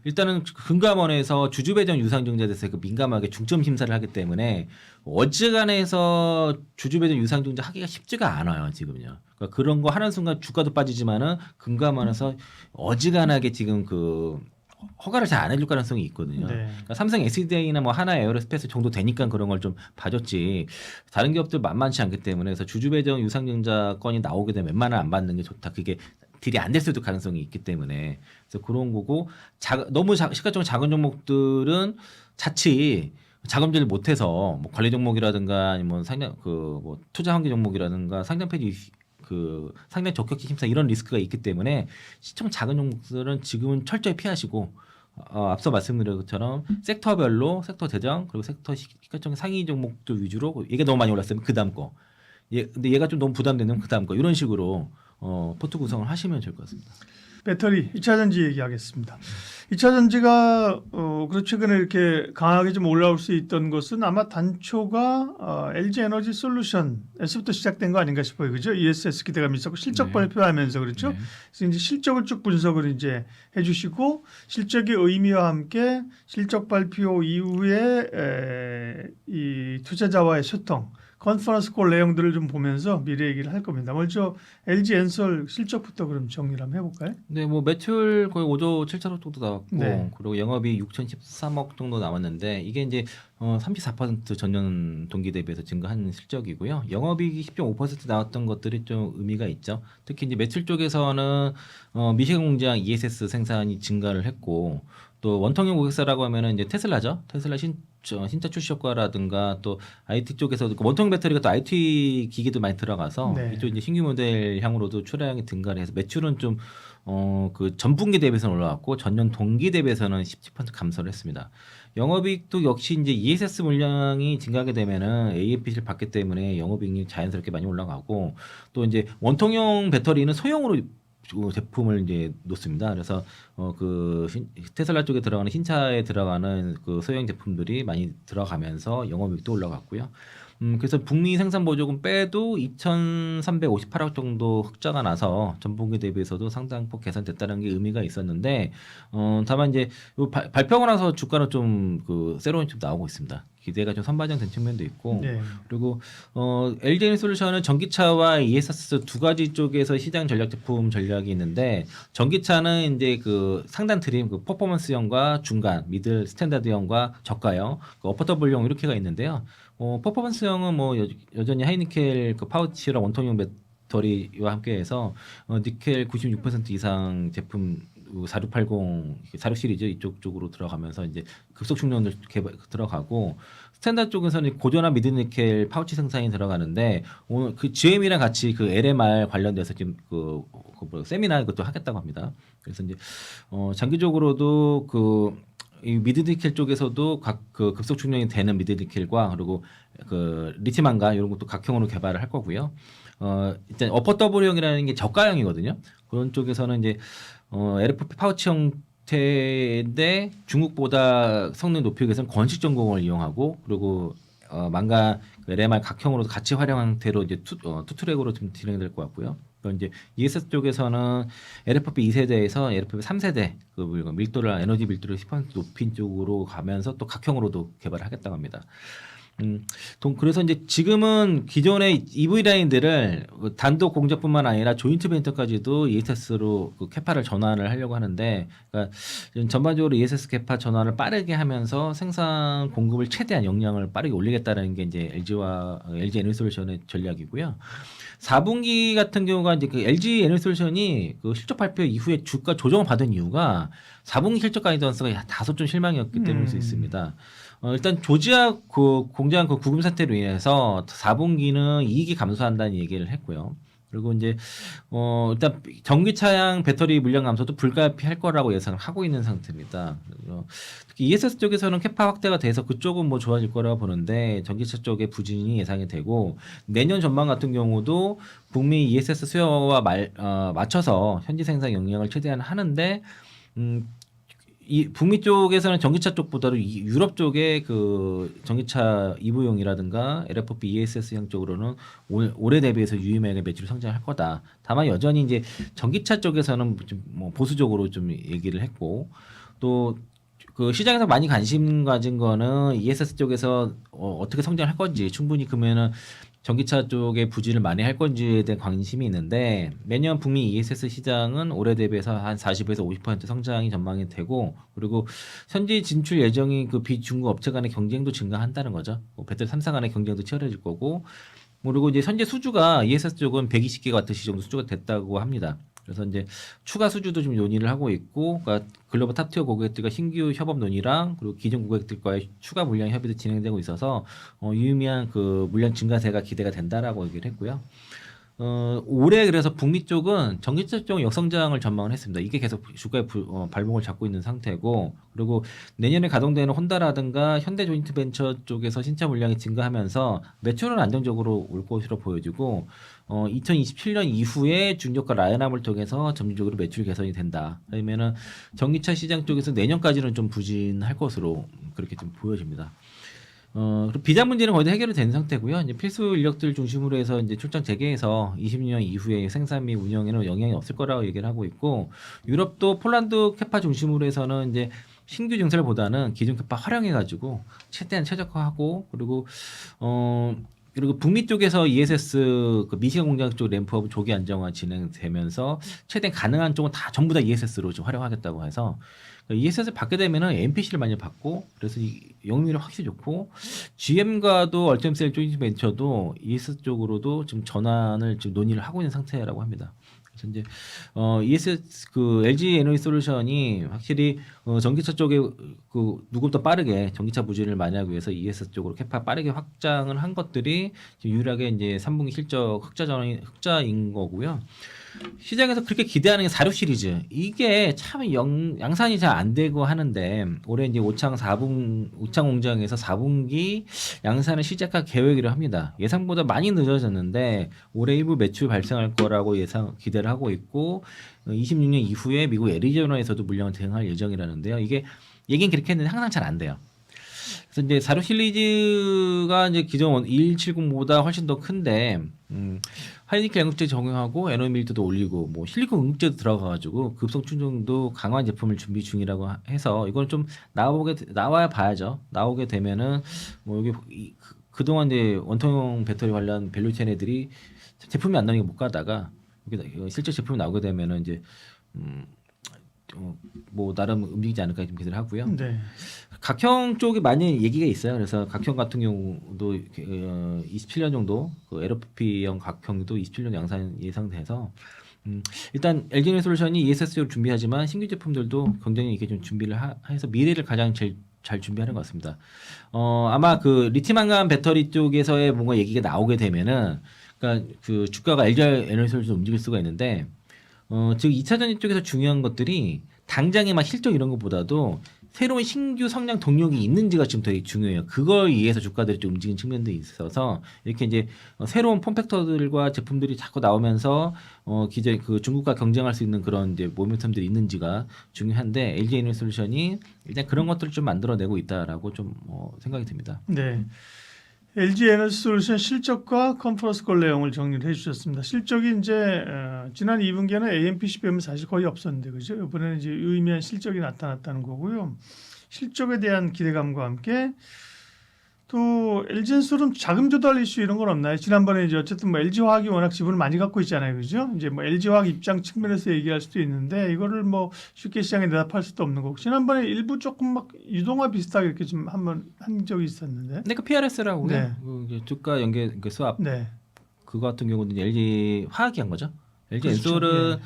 일단은 금감원에서 주주 배정 유상증자에 대해서 그 민감하게 중점 심사를 하기 때문에 어지간해서 주주 배정 유상증자 하기가 쉽지가 않아요. 지금요. 그러니까 그런 거 하는 순간 주가도 빠지지만은 금감원에서 어지간하게 지금 그 허가를 잘 안 해줄 가능성이 있거든요. 네. 그러니까 삼성 SDI나 뭐 하나 에어로스페이스 정도 되니까 그런 걸 좀 봐줬지. 다른 기업들 만만치 않기 때문에 그래서 주주 배정 유상증자 건이 나오게 되면 웬만하면 안 받는 게 좋다. 그게 딜이 안 될 수도 가능성이 있기 때문에 그래서 그런 거고 너무 시가총액 작은 종목들은 자칫 자금 조달 못해서 뭐 관리 종목이라든가 아니면 상장 뭐 투자 환기 종목이라든가 상장 폐지 상장 적격지 심사 이런 리스크가 있기 때문에 시총 작은 종목들은 지금은 철저히 피하시고 앞서 말씀드린 것처럼 섹터별로 섹터 대장 그리고 섹터 시가총 상위 종목들 위주로 얘가 너무 많이 올랐으면 그 다음 거 근데 얘가 좀 너무 부담되면 그 다음 거 이런 식으로 포트 구성을 하시면 좋을 것 같습니다. 배터리 2차 전지 얘기하겠습니다. 2차 전지가 최근에 이렇게 강하게 좀 올라올 수 있던 것은 아마 단초가 LG 에너지 솔루션에서부터 시작된 거 아닌가 싶어요. 그죠? ESS 기대감이 있었고 실적 네. 발표하면서 그렇죠. 네. 그래서 이제 실적을 쭉 분석을 이제 해주시고 실적의 의미와 함께 실적 발표 이후에 이 투자자와의 소통, 컨퍼런스 콜 내용들을 좀 보면서 미래 얘기를 할 겁니다. 먼저 LG 엔솔 실적부터 그럼 정리를 한번 해볼까요? 네, 뭐 매출 거의 5조 7천억 정도 나왔고 네. 그리고 영업이 6,013억 정도 나왔는데 이게 이제 34% 전년 동기 대비해서 증가한 실적이고요. 영업이익이 10.5% 나왔던 것들이 좀 의미가 있죠. 특히 이제 매출 쪽에서는 미시간 공장 ESS 생산이 증가를 했고 또 원통형 고객사라고 하면은 이제 테슬라죠. 테슬라 신차 출시 효과라든가 또 IT 쪽에서도 원통 배터리가 또 IT 기기도 많이 들어가서 네. 이쪽 이제 신규 모델 향으로도 출하량이 증가를 해서 매출은 좀 그 전분기 대비해서는 올라왔고 전년 동기 대비해서는 17% 감소를 했습니다. 영업이익도 역시 이제 ESS 물량이 증가하게 되면은 AFP를 받기 때문에 영업이익이 자연스럽게 많이 올라가고 또 이제 원통형 배터리는 소형으로 제품을 이제 놓습니다. 그래서 테슬라 쪽에 들어가는 신차에 들어가는 그 소형 제품들이 많이 들어가면서 영업이익도 올라갔고요. 그래서 북미 생산 보조금 빼도 2,358억 정도 흑자가 나서 전분기 대비해서도 상당폭 개선됐다는 게 의미가 있었는데 다만 이제 발표하고 나서 주가는 좀 세로는 좀 나오고 있습니다. 기대가 좀 선반영된 측면도 있고 네. 그리고 LG 에너지솔루션은 전기차와 ESS 두 가지 쪽에서 시장 전략 제품 전략이 있는데 전기차는 이제 상단 트림 퍼포먼스형과 중간 미들 스탠다드형과 저가형 어포터블형 이렇게가 있는데요. 퍼포먼스형은 뭐 여전히 하이니켈 파우치랑 원통형 배터리와 함께해서 니켈 96% 이상 제품 4680, 46 시리즈 이쪽 쪽으로 들어가면서 이제 급속 충전을 들어가고 스탠다드 쪽에서는 고전한 미드니켈 파우치 생산이 들어가는데 오늘 GM이랑 같이 LMR 관련돼서 지금 세미나 이것도 하겠다고 합니다. 그래서 이제 장기적으로도 이 미드니켈 쪽에서도 급속 충전이 되는 미드니켈과 그리고 리튬환가 이런 것도 각형으로 개발을 할 거고요. 일단 어퍼더블형이라는 게 저가형이거든요. 그런 쪽에서는 이제 LFP 파우치 형태인데 중국보다 성능 높이기 위해서는 건식 전공을 이용하고 그리고 망가 LMR 각형으로도 같이 활용한 형태로 이제 투트랙으로 좀 진행될 것 같고요. 그리고 이제 ESS 쪽에서는 LFP 2세대에서 LFP 3세대 밀도를 에너지 밀도를 10% 높인 쪽으로 가면서 또 각형으로도 개발을 하겠다고 합니다. 그래서 이제 지금은 기존의 EV 라인들을 단독 공장뿐만 아니라 조인트 벤처까지도 ESS로 캐파를 전환을 하려고 하는데, 그러니까 전반적으로 ESS 캐파 전환을 빠르게 하면서 생산 공급을 최대한 역량을 빠르게 올리겠다는 게 이제 LG 에너지솔루션의 전략이고요. 4분기 같은 경우가 이제 LG 에너지솔루션이 실적 발표 이후에 주가 조정을 받은 이유가 4분기 실적 가이던스가 다소 좀 실망이었기 때문일 수 있습니다. 일단 조지아 공장 구금 사태로 인해서 4분기는 이익이 감소한다는 얘기를 했고요. 그리고 이제 일단 전기차량 배터리 물량 감소도 불가피할 거라고 예상을 하고 있는 상태입니다. 특히 ESS 쪽에서는 캐파 확대가 돼서 그쪽은 뭐 좋아질 거라고 보는데 전기차 쪽에 부진이 예상이 되고 내년 전망 같은 경우도 북미 ESS 수요와 맞춰서 현지 생산 역량을 최대한 하는데 이 북미 쪽에서는 전기차 쪽보다도 유럽 쪽에 그 전기차 EV용이라든가 LFP ESS형 쪽으로는 올해 대비해서 유의미하게 매출 성장할 거다. 다만 여전히 이제 전기차 쪽에서는 좀 뭐 보수적으로 좀 얘기를 했고 또 그 시장에서 많이 관심 가진 거는 ESS 쪽에서 어떻게 성장할 건지 충분히 그러면은 전기차 쪽에 부진을 많이 할 건지에 대한 관심이 있는데 매년 북미 ESS 시장은 올해 대비해서 한 40에서 50% 성장이 전망이 되고 그리고 현지 진출 예정인 그 비중국 업체 간의 경쟁도 증가한다는 거죠. 배터리 3사 간의 경쟁도 치열해질 거고 그리고 이제 현재 수주가 ESS 쪽은 120기가와트 정도 수주가 됐다고 합니다. 그래서 이제 추가 수주도 좀 논의를 하고 있고, 그러니까 글로벌 탑티어 고객들과 신규 협업 논의랑 그리고 기존 고객들과의 추가 물량 협의도 진행되고 있어서 유의미한 그 물량 증가세가 기대가 된다라고 얘기를 했고요. 올해 그래서 북미 쪽은 전기차 쪽 역성장을 전망을 했습니다. 이게 계속 주가의 발목을 잡고 있는 상태고 그리고 내년에 가동되는 혼다라든가 현대조인트벤처 쪽에서 신차 물량이 증가하면서 매출은 안정적으로 올 것으로 보여지고 2027년 이후에 중저가 라인업을 통해서 점진적으로 매출 개선이 된다. 그러면은 전기차 시장 쪽에서 내년까지는 좀 부진할 것으로 그렇게 좀 보여집니다. 그리고 비자 문제는 거의 다 해결이 된 상태고요. 이제 필수 인력들 중심으로 해서 이제 출장 재개해서 20년 이후에 생산 및 운영에는 영향이 없을 거라고 얘기를 하고 있고, 유럽도 폴란드 캐파 중심으로 해서는 이제 신규 증설보다는 기존 캐파 활용해가지고 최대한 최적화하고 그리고 북미 쪽에서 ESS 그 미시간 공장 쪽 램프업 조기 안정화 진행되면서 최대한 가능한 쪽은 다 전부 다 ESS로 좀 활용하겠다고 해서 ESS를 받게 되면은 NPC를 많이 받고 그래서 이 영업률이 확실히 좋고 GM과도 얼템셀 조인트 벤처도 ESS 쪽으로도 지금 전환을 지금 논의를 하고 있는 상태라고 합니다. 그래서 이제 ESS 그 LG 에너지 솔루션이 확실히 전기차 쪽에 그 누구보다 빠르게 전기차 부진을 만회하기 위해서 ESS 쪽으로 캐파 빠르게 확장을 한 것들이 지금 유일하게 이제 3분기 실적 흑자인 거고요. 시장에서 그렇게 기대하는 게 46 시리즈 이게 참 양산이 잘 안 되고 하는데 올해 이제 오창 공장에서 4분기 양산을 시작할 계획이라 합니다. 예상보다 많이 늦어졌는데 올해 일부 매출 발생할 거라고 기대를 하고 있고 26년 이후에 미국 애리조나에서도 물량을 대응할 예정이라는데요. 이게 얘기는 그렇게 했는데 항상 잘 안 돼요. 그래서 이제 46 시리즈가 이제 기존 2170보다 훨씬 더 큰데 하이니켈 양극재 적용하고 에너지 밀도도 올리고 뭐 실리콘 응급제도 들어가가지고 급속 충전도 강화한 제품을 준비 중이라고 해서 이걸 좀 나와야 봐야죠. 나오게 되면은 뭐 여기 그동안 이제 원통형 배터리 관련 밸류체인 애들이 제품이 안 나오는 게 못 가다가 실제 제품이 나오게 되면은 이제 뭐 나름 움직이지 않을까 좀 기대를 하고요. 네. 각형 쪽에 많이 얘기가 있어요. 그래서 각형 같은 경우도 27년 정도 그 LFP형 각형도 27년 양산 예상돼서 일단 LG에너지솔루션이 ESS를 준비하지만 신규 제품들도 굉장히 이게 좀 준비를 해서 미래를 가장 제일 잘 준비하는 것 같습니다. 아마 그 리튬환강 배터리 쪽에서의 뭔가 얘기가 나오게 되면은 그러니까 그 주가가 LG에너지솔루션 움직일 수가 있는데 즉 2차 전지 쪽에서 중요한 것들이 당장의 막 실적 이런 것보다도 새로운 신규 성장 동력이 있는지가 지금 되게 중요해요. 그걸 위해서 주가들이 좀 움직이는 측면도 있어서 이렇게 이제 새로운 폼팩터들과 제품들이 자꾸 나오면서 기존 그 중국과 경쟁할 수 있는 그런 이제 모멘텀들이 있는지가 중요한데 LG에너지솔루션이 일단 그런 것들을 좀 만들어내고 있다라고 좀 생각이 듭니다. 네. LG 에너지솔루션 실적과 컨퍼런스 콜 내용을 정리를 해주셨습니다. 실적이 이제 지난 2분기에는 AMPC 빼면 사실 거의 없었는데 그죠? 이번에는 이제 의미한 실적이 나타났다는 거고요. 실적에 대한 기대감과 함께 또 LG엔솔은 자금 조달 이슈 이런 건 없나요? 지난번에 이제 어쨌든 뭐 LG화학이 워낙 지분을 많이 갖고 있잖아요, 그죠? 이제 뭐 LG화학 입장 측면에서 얘기할 수도 있는데 이거를 뭐 쉽게 시장에 대답할 수도 없는 거고 지난번에 일부 조금 막 유동화 비슷하게 이렇게 좀 한번 한 적이 있었는데. 근데 그 PRS라고요. 네. 그 주가 연계 그 수합. 네. 그거 같은 경우는 LG 화학이 한 거죠. LG 그렇죠. 엔솔은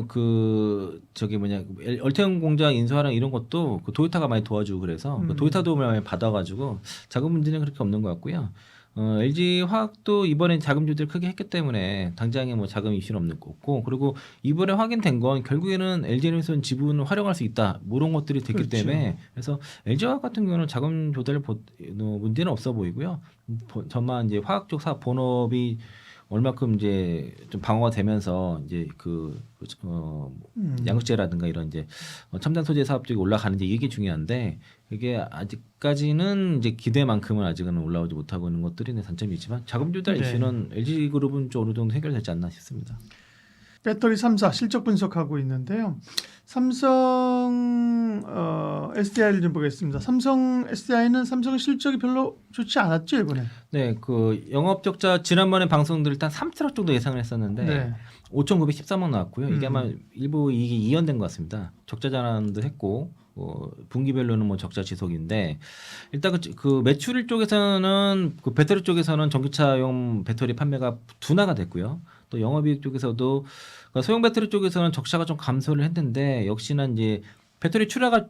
그 저기 뭐냐 얼태형 공장 인수하랑 이런 것도 그 도요타가 많이 도와주고 그래서 그 도요타 도움을 많이 받아가지고 자금 문제는 그렇게 없는 것 같고요. LG 화학도 이번에 자금 조달 크게 했기 때문에 당장에 뭐 자금 이슈는 없는 거고 그리고 이번에 확인된 건 결국에는 LG에너지는 지분을 활용할 수 있다 뭐 이런 것들이 됐기 그렇죠. 때문에 그래서 LG 화학 같은 경우는 자금 조달 문제는 없어 보이고요. 저만 이제 화학 쪽 사업 본업이 얼마큼 이제 좀 방어가 되면서 이제 양극재라든가 이런 이제 첨단 소재 사업 쪽이 올라가는지 이게 중요한데 이게 아직까지는 이제 기대만큼은 아직은 올라오지 못하고 있는 것들이 단점이지만 자금 조달 네. 이슈는 LG 그룹은 좀 어느 정도 해결되지 않나 싶습니다. 배터리 3사 실적 분석하고 있는데요. 삼성 SDI를 좀 보겠습니다. 삼성 SDI는 삼성의 실적이 별로 좋지 않았죠 이번에. 네, 그 영업 적자 지난번에 방송들 일단 3트럭 정도 예상을 했었는데 네. 5,913원 나왔고요. 이게 아마 일부 이익이 이연된 것 같습니다. 적자 전환도 했고 분기별로는 뭐 적자 지속인데 일단 그 매출 쪽에서는 그 배터리 쪽에서는 전기차용 배터리 판매가 둔화가 됐고요. 또 영업이익 쪽에서도 그러니까 소형 배터리 쪽에서는 적자가 좀 감소를 했는데 역시나 이제 배터리 준화가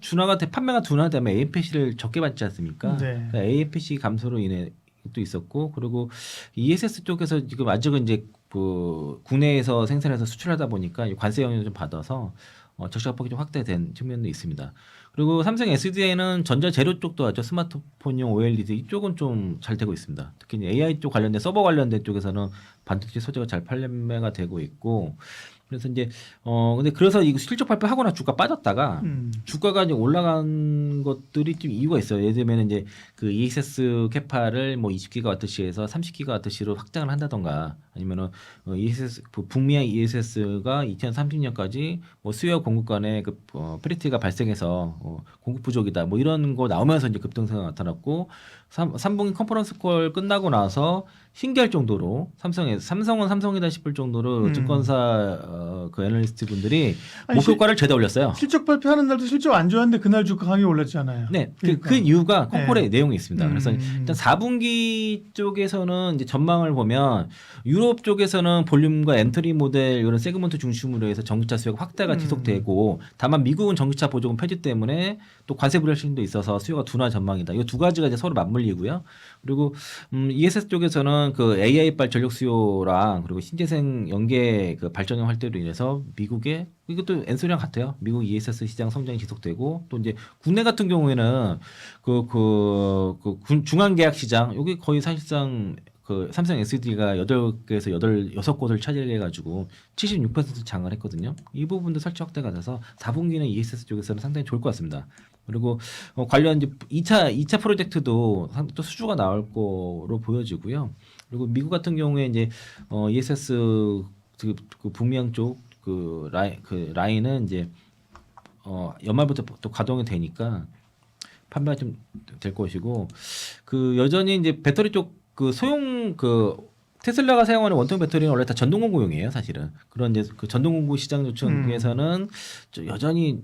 판매가 둔화되면 AMPC를 적게 받지 않습니까? 네. 그러니까 AMPC 감소로 인해 또 있었고 그리고 ESS 쪽에서 지금 아직은 이제 그 국내에서 생산해서 수출하다 보니까 관세 영향을 좀 받아서 적자 폭이 좀 확대된 측면도 있습니다. 그리고 삼성 SDI는 전자 재료 쪽도 하죠. 스마트폰용 OLED 이쪽은 좀 잘 되고 있습니다. 특히 AI 쪽 관련된 서버 관련된 쪽에서는 반도체 소재가 잘 판매가 되고 있고 그래서 이제 근데 그래서 이 실적 발표하거나 주가 빠졌다가 주가가 이제 올라간 것들이 좀 이유가 있어요. 예를 들면 이제 그 ESS 캐파를 뭐 20기가와트시에서 30기가와트시로 확장을 한다던가 아니면은 ESS 북미의 ESS가 2030년까지 뭐 수요 공급 간의 그 프리티가 발생해서 공급 부족이다. 뭐 이런 거 나오면서 이제 급등세가 나타났고 3분기 컨퍼런스 콜 끝나고 나서 신기할 정도로 삼성은 삼성이다 싶을 정도로 증권사 그 애널리스트 분들이 목표가를 죄다 올렸어요. 실적 발표하는 날도 실적 안 좋았는데 그날 주가 강하게 올랐잖아요. 네, 그러니까. 그 이유가 콘콜의 네. 내용이 있습니다. 그래서 일단 4분기 쪽에서는 이제 전망을 보면 유럽 쪽에서는 볼륨과 엔트리 모델 이런 세그먼트 중심으로 해서 전기차 수요가 확대가 지속되고 다만 미국은 전기차 보조금 폐지 때문에 또 관세 불확실성도 있어서 수요가 둔화 전망이다. 이 두 가지가 이제 서로 맞물리고요. 그리고 ESS 쪽에서는 그 AI발 전력 수요랑 그리고 신재생 연계 그 발전형 활대로 인해서 미국의 이것도 엔소리랑 같아요. 미국 ESS 시장 성장이 지속되고 또 이제 국내 같은 경우에는 중앙 계약 시장 여기 거의 사실상 그 삼성 SD가 8개에서 6곳을 차지해 가지고 76% 장을 했거든요. 이 부분도 설치 확대가 돼서 4분기는 ESS 쪽에서는 상당히 좋을 것 같습니다. 그리고 관련 이제 2차 프로젝트도 또 수주가 나올 거로 보여지고요. 그리고 미국 같은 경우에 이제 ESS 그 북미양 쪽 그 라인은 이제 연말부터 또 가동이 되니까 판매가 좀 될 것이고 그 여전히 이제 배터리 쪽 그 소형 그 테슬라가 사용하는 원통 배터리는 원래 다 전동 공구용이에요, 사실은. 그런 이제 그 전동 공구 시장 요청에서는 여전히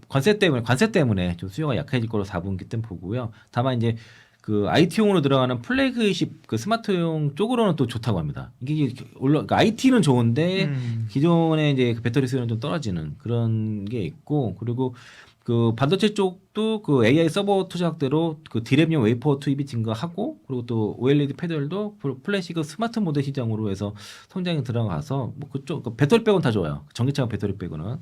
관세 때문에 좀 수요가 약해질 거로 4분기 때 보고요. 다만 이제 그 IT용으로 들어가는 플래그십 그 스마트용 쪽으로는 또 좋다고 합니다. 이게 그러니까 IT는 좋은데 기존의 이제 그 배터리 수요는 좀 떨어지는 그런 게 있고 그리고 그 반도체 쪽도 그 AI 서버 투자학대로 그 디램용 웨이퍼 투입이 증가하고 그리고 또 OLED 패널도 플래시그 스마트 모델 시장으로 해서 성장이 들어가서 뭐 그쪽 그 배터리 빼고는 다 좋아요. 전기차 배터리 빼고는.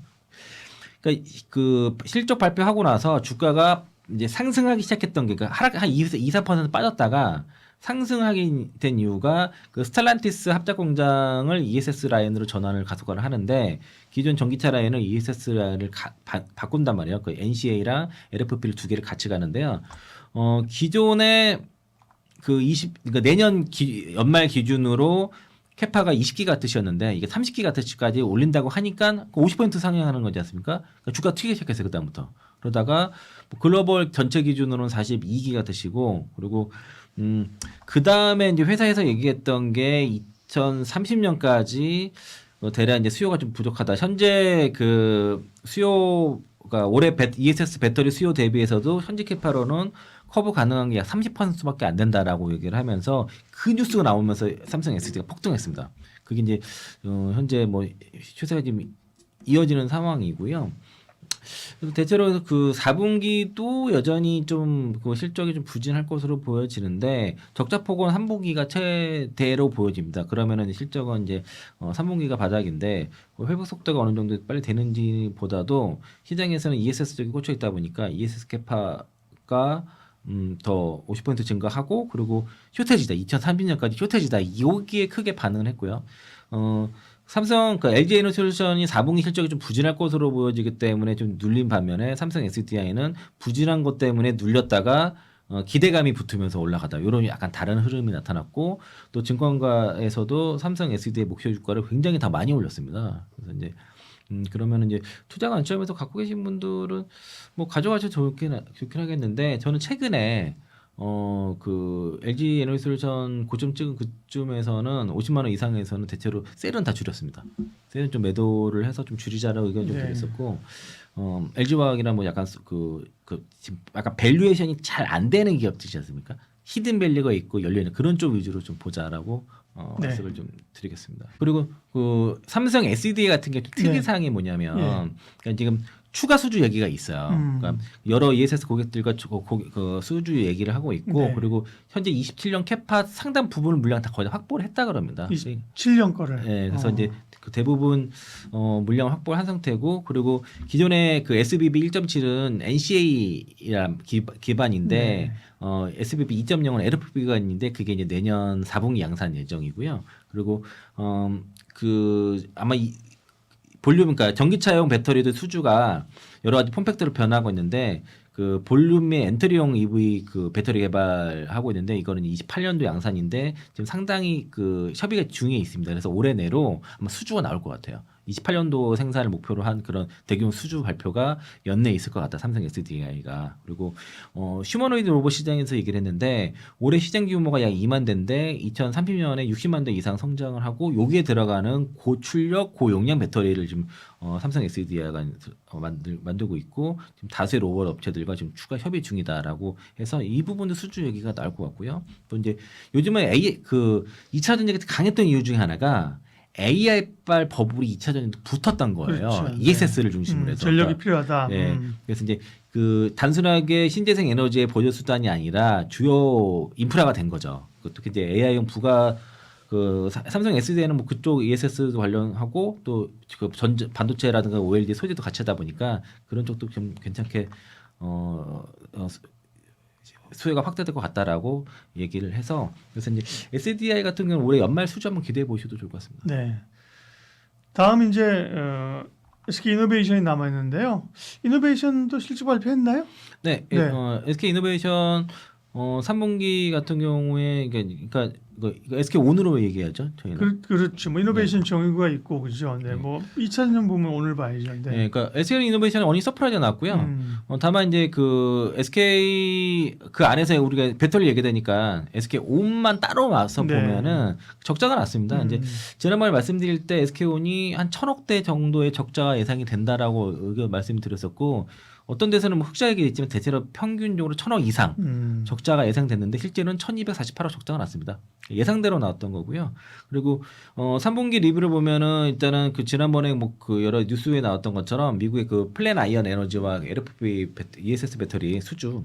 그러니까 그 실적 발표하고 나서 주가가 이제 상승하기 시작했던 게 하락 한 2-3% 빠졌다가 상승하게 된 이유가 그 스텔란티스 합작 공장을 ESS 라인으로 전환을 가속화를 하는데 기존 전기차 라인을 ESS 라인을 바꾼단 말이에요. 그 NCA랑 LFP를 두 개를 같이 가는데요. 기존에 그러니까 내년 연말 기준으로 캐파가 20기가와트시였는데 이게 30기가와트시까지 올린다고 하니까 50% 상향하는 거지 않습니까? 그러니까 주가 튀기 시작했어요. 그다음부터. 그러다가 글로벌 전체 기준으로는 42기가와트시고 그리고 그 다음에 이제 회사에서 얘기했던 게 2030년까지 대략 이제 수요가 좀 부족하다. 현재 그 수요가 올해 ESS 배터리 수요 대비해서도 현재 캐파로는 커버 가능한 게 약 30%밖에 안 된다라고 얘기를 하면서 그 뉴스가 나오면서 삼성 SD가 폭등했습니다. 그게 이제 현재 뭐 추세가 지금 이어지는 상황이고요. 그래서 대체로 그 4분기도 여전히 좀 그 실적이 좀 부진할 것으로 보여지는데 적자폭은 3분기가 최대로 보여집니다. 그러면은 실적은 이제 3분기가 바닥인데 회복 속도가 어느 정도 빨리 되는지보다도 시장에서는 ESS 쪽이 꽂혀 있다 보니까 ESS 캐파가 더 50% 증가하고 그리고 쇼태지다 2030년까지 쇼태지다 여기에 크게 반응을 했고요. 삼성 그 LG 에너솔루션이 4분기 실적이 좀 부진할 것으로 보여지기 때문에 좀 눌린 반면에 삼성 SDI는 부진한 것 때문에 눌렸다가 기대감이 붙으면서 올라가다 이런 약간 다른 흐름이 나타났고 또 증권가에서도 삼성 SDI 목표 주가를 굉장히 다 많이 올렸습니다. 그래서 이제 그러면 이제 투자 관점에서 갖고 계신 분들은 뭐 가져가셔도 좋긴 하겠는데 저는 최근에 그 LG 에너지솔루션 고점 찍은 그쯤에서는 50만 원 이상에서는 대체로 셀은 다 줄였습니다. 셀은 좀 매도를 해서 좀 줄이자라고 의견 좀 드렸었고 LG화학이랑 뭐 약간 지금 약간 밸류에이션이 잘 안 되는 기업들이지 않습니까? 히든 밸류가 있고 열려 있는 그런 쪽 위주로 좀 보자라고 말씀을 좀 드리겠습니다. 그리고 그 삼성 SDI 같은 경우 특이사항이 뭐냐면 그러니까 지금 추가 수주 얘기가 있어요. 그러니까 여러 ESS 고객들과 그 수주 얘기를 하고 있고 그리고 현재 27년 캐파 상당 부분을 물량 다 거의 확보를 했다 그럽니다. 27년 거를. 네, 그래서 이제 그 대부분 물량 확보를 한 상태고 그리고 기존의 그 SBB 1.7은 NCA란 기반인데 SBB 2.0은 LFP 기반인데 그게 이제 내년 4분기 양산 예정이고요. 그리고 그 아마 볼륨, 그러니까 전기차용 배터리도 수주가 여러 가지 폼팩트로 변하고 있는데 그 볼륨의 엔트리용 EV 그 배터리 개발하고 있는데 이거는 28년도 양산인데 지금 상당히 그 협의가 중에 있습니다. 그래서 올해 내로 아마 수주가 나올 것 같아요. 28년도 생산을 목표로 한 그런 대규모 수주 발표가 연내에 있을 것 같다. 삼성 SDI가. 그리고 휴머노이드 로봇 시장에서 얘기를 했는데 올해 시장 규모가 약 2만 대인데 2030년에 60만 대 이상 성장을 하고 여기에 들어가는 고출력 고용량 배터리를 지금 삼성 SDI가 만들고 있고 지금 다수의 로봇 업체들과 지금 추가 협의 중이다라고 해서 이 부분도 수주 얘기가 나올 것 같고요. 또 이제 요즘에 그 2차 전지가 강했던 이유 중에 하나가 AI발 버블이 2차 전지에 붙었던 거예요. 그렇죠. ESS를 중심으로 해서. 전력이 필요하다. 네. 그래서 이제 그 단순하게 신재생 에너지의 보조 수단이 아니라 주요 인프라가 된 거죠. 특히 이제 AI용 부가 그 삼성 SDI는 뭐 그쪽 ESS도 관련하고 또 그 반도체라든가 OLED 소재도 같이 하다 보니까 그런 쪽도 좀 괜찮게 수요가 확대될 것 같다라고 얘기를 해서 그래서 이제 SDI 같은 경우는 올해 연말 수주 한번 기대해 보셔도 좋을 것 같습니다. 네. 다음 이제 SK 이노베이션이 남아 있는데요. 이노베이션도 실적 발표했나요? 네. SK 이노베이션 3분기 같은 경우에 그러니까 이거 SK 온으로 얘기하죠. 저희는. 그렇죠. 뭐 이노베이션 정유가 있고 그죠. 네. 뭐 2차전 보면 오늘 봐야죠. 네. 그러니까 SK 이노베이션은 어닝 서프라이즈가 났고요. 다만 이제 그 SK 그 안에서 우리가 배터리 얘기되니까 SK 온만 따로 와서 보면은 적자가 났습니다. 이제 지난번에 말씀드릴 때 SK 온이 한 1,000억대 정도의 적자가 예상이 된다라고 의견 말씀드렸었고 어떤 데서는 뭐 흑자 얘기 있지만 대체로 평균적으로 1,000억 이상 적자가 예상됐는데 실제로는 1,248억 적자가 났습니다. 예상대로 나왔던 거고요. 그리고 3분기 리뷰를 보면은 일단은 그 지난번에 뭐 그 여러 뉴스에 나왔던 것처럼 미국의 그 플랜 아이언 에너지와 LFP ESS 배터리 수주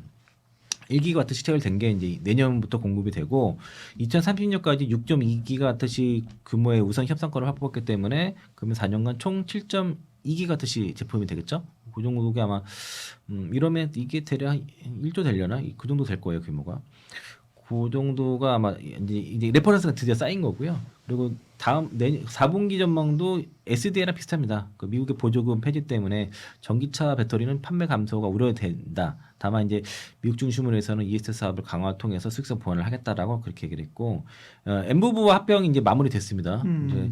1기가와트 체결된 게 이제 내년부터 공급이 되고 2030년까지 6.2기가와트 규모의 우선 협상권을 확보했기 때문에 그러면 4년간 총 7.2기가와트 제품이 되겠죠. 그 정도가 아마 이러면 이게 대략 1조 되려나? 그 정도 될 거예요 규모가. 그 정도가 아마 이제 레퍼런스가 드디어 쌓인 거고요. 그리고 다음 4분기 전망도 SDI랑 비슷합니다. 그 미국의 보조금 폐지 때문에 전기차 배터리는 판매 감소가 우려된다. 다만 이제 미국 중심으로 해서는 ESS 사업을 강화 통해서 수익성 보완을 하겠다라고 그렇게 얘기를 했고 엠무브와 합병이 이제 마무리됐습니다. 이제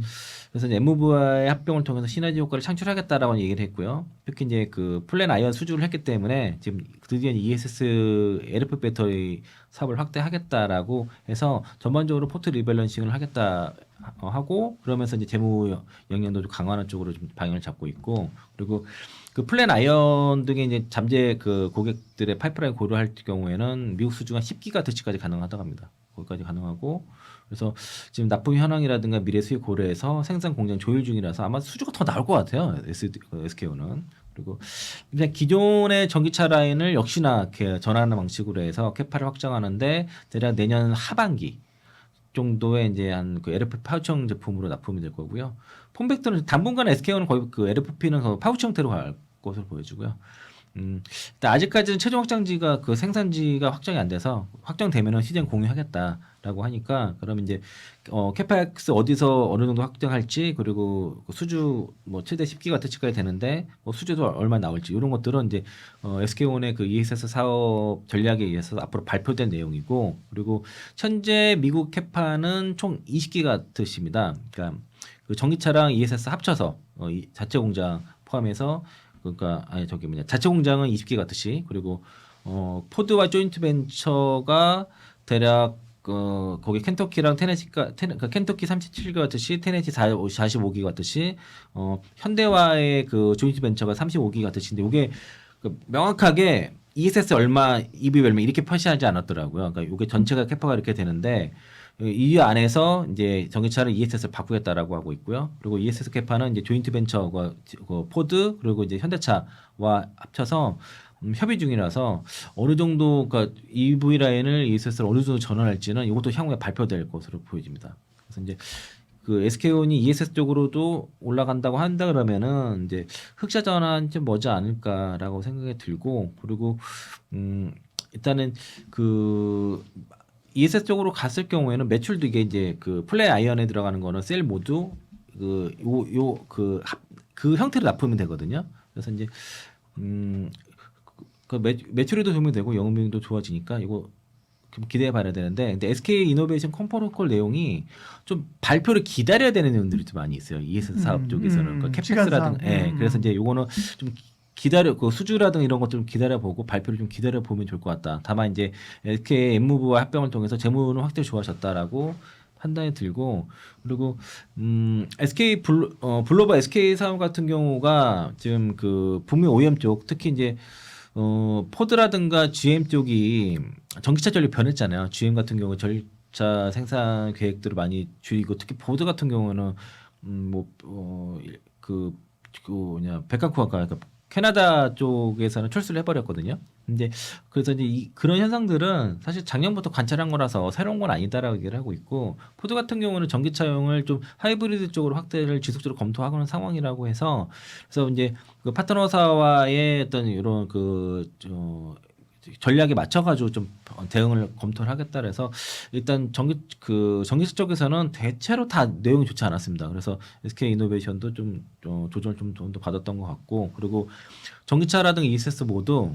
그래서 이제 엠무브와의 합병을 통해서 시너지 효과를 창출하겠다라고 얘기를 했고요. 특히 이제 그 플랜 아이언 수주를 했기 때문에 지금 드디어 ESS LFP 배터리 사업을 확대하겠다라고 해서 전반적으로 포트 리밸런싱을 하겠다. 하고 그러면서 이제 재무 영향도 좀 강화하는 쪽으로 좀 방향을 잡고 있고 그리고 그 플랜 아이언 등의 이제 잠재 그 고객들의 파이프라인 고려할 경우에는 미국 수주가 10기가와트까지 가능하다고 합니다. 거기까지 가능하고 그래서 지금 납품 현황이라든가 미래 수익 고려해서 생산 공장 조율 중이라서 아마 수주가 더 나올 것 같아요. SKO는 그리고 그냥 기존의 전기차 라인을 역시나 이렇게 전환하는 방식으로 해서 캐파를 확장하는데 대략 내년 하반기 정도에 이제 한 그 LFP 파우치형 제품으로 납품이 될 거고요. 폼팩터는 당분간 SK온은 거의 그 LFP는 파우치 형태로 갈 것으로 보여지고요. 일단 아직까지는 최종 확장지가 그 생산지가 확정이 안 돼서 확정되면은 시장 공유하겠다라고 하니까 그러면 이제 캐파엑스 어디서 어느 정도 확정할지 그리고 그 수주 뭐 최대 10기가와트까지 되는데 뭐 수주도 얼마 나올지 이런 것들은 이제 SK온의 그 ESS 사업 전략에 의해서 앞으로 발표된 내용이고 그리고 현재 미국 캐파는 총 20기가와트입니다. 그러니까 그 전기차랑 ESS 합쳐서 이 자체 공장 포함해서 그러니까 아니 저기 뭐냐 자체 공장은 20기가와트씩 그리고 포드와 조인트 벤처가 대략 거기 켄터키랑 테네시가 그러니까 켄터키 37기가와트씩 테네시 45기가와트씩 현대와의 그 조인트 벤처가 35기가와트씩인데 이게 그 명확하게 ESS 얼마 EV 얼마 이렇게 표시하지 않았더라고요. 그러니까 이게 전체가 캐파가 이렇게 되는데 이 안에서 이제 전기차를 ESS를 바꾸겠다라고 하고 있고요. 그리고 ESS 캐파는 이제 조인트 벤처가 포드 그리고 이제 현대차와 합쳐서 협의 중이라서 어느 정도 그러니까 EV 라인을 ESS를 어느 정도 전환할지는 이것도 향후에 발표될 것으로 보여집니다. 그래서 이제 그 SK온이 ESS 쪽으로도 올라간다고 한다 그러면은 이제 흑자 전환 좀 머지 않을까라고 생각이 들고 그리고 일단은 그 ESS 쪽으로 갔을 경우에는 매출도 이게 이제 그 플레이 아이언에 들어가는 거는 셀 모두 그 형태로 납품이 되거든요. 그래서 이제 그 매출에도 도움이 되고 영업이익도 좋아지니까 이거 기대해 봐야 되는데 근데 SK 이노베이션 컨퍼런스 내용이 좀 발표를 기다려야 되는 내용들이 좀 많이 있어요. ESS 사업 쪽에서는 그러니까 캐펙스라든가 그래서 이제 요거는 좀 기다려 그 수주라든 이런 것들 좀 기다려보고 발표를 좀 기다려보면 좋을 것 같다. 다만 이제 SK 엠무브와 합병을 통해서 재무는 확실히 좋아졌다라고 판단이 들고 그리고 SK 블로버 SK 사업 같은 경우가 지금 그 북미 OEM 쪽 특히 이제 포드라든가 GM 쪽이 전기차 전략 변했잖아요. GM 같은 경우 전기차 생산 계획들을 많이 줄이고 특히 포드 같은 경우는 백악관과 그러니까 캐나다 쪽에서는 철수를 해버렸거든요. 근데 그래서 이제 그런 현상들은 사실 작년부터 관찰한 거라서 새로운 건 아니다라고 얘기를 하고 있고 포드 같은 경우는 전기차용을 좀 하이브리드 쪽으로 확대를 지속적으로 검토하고 있는 상황이라고 해서 그래서 이제 그 파트너사와의 어떤 이런 전략에 맞춰가지고 좀 대응을 검토를 하겠다 그래서 일단 전기차 쪽에서는 대체로 다 내용이 좋지 않았습니다. 그래서 SK 이노베이션도 좀 조정을 좀 더 받았던 것 같고 그리고 전기차라든가 ESS 모두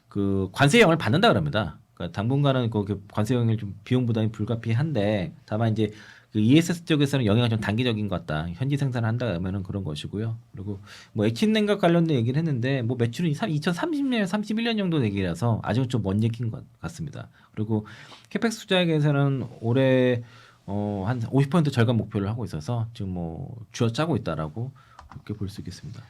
그 관세형을 받는다 그럽니다. 그러니까 당분간은 그 관세형을 좀 비용 부담이 불가피한데 다만 이제 그 ESS 쪽에서는 영향이 좀 단기적인 것 같다. 현지 생산을 한다 그러면은 그런 것이고요. 그리고 뭐 액친냉각 관련된 얘기를 했는데 뭐 매출은 2030년, 31년 정도 얘기라서 아직은 좀 먼 얘기인 것 같습니다. 그리고 캐펙스 투자액에서는 올해 한 50% 절감 목표를 하고 있어서 지금 뭐 쥐어짜고 있다라고 그렇게 볼 수 있겠습니다.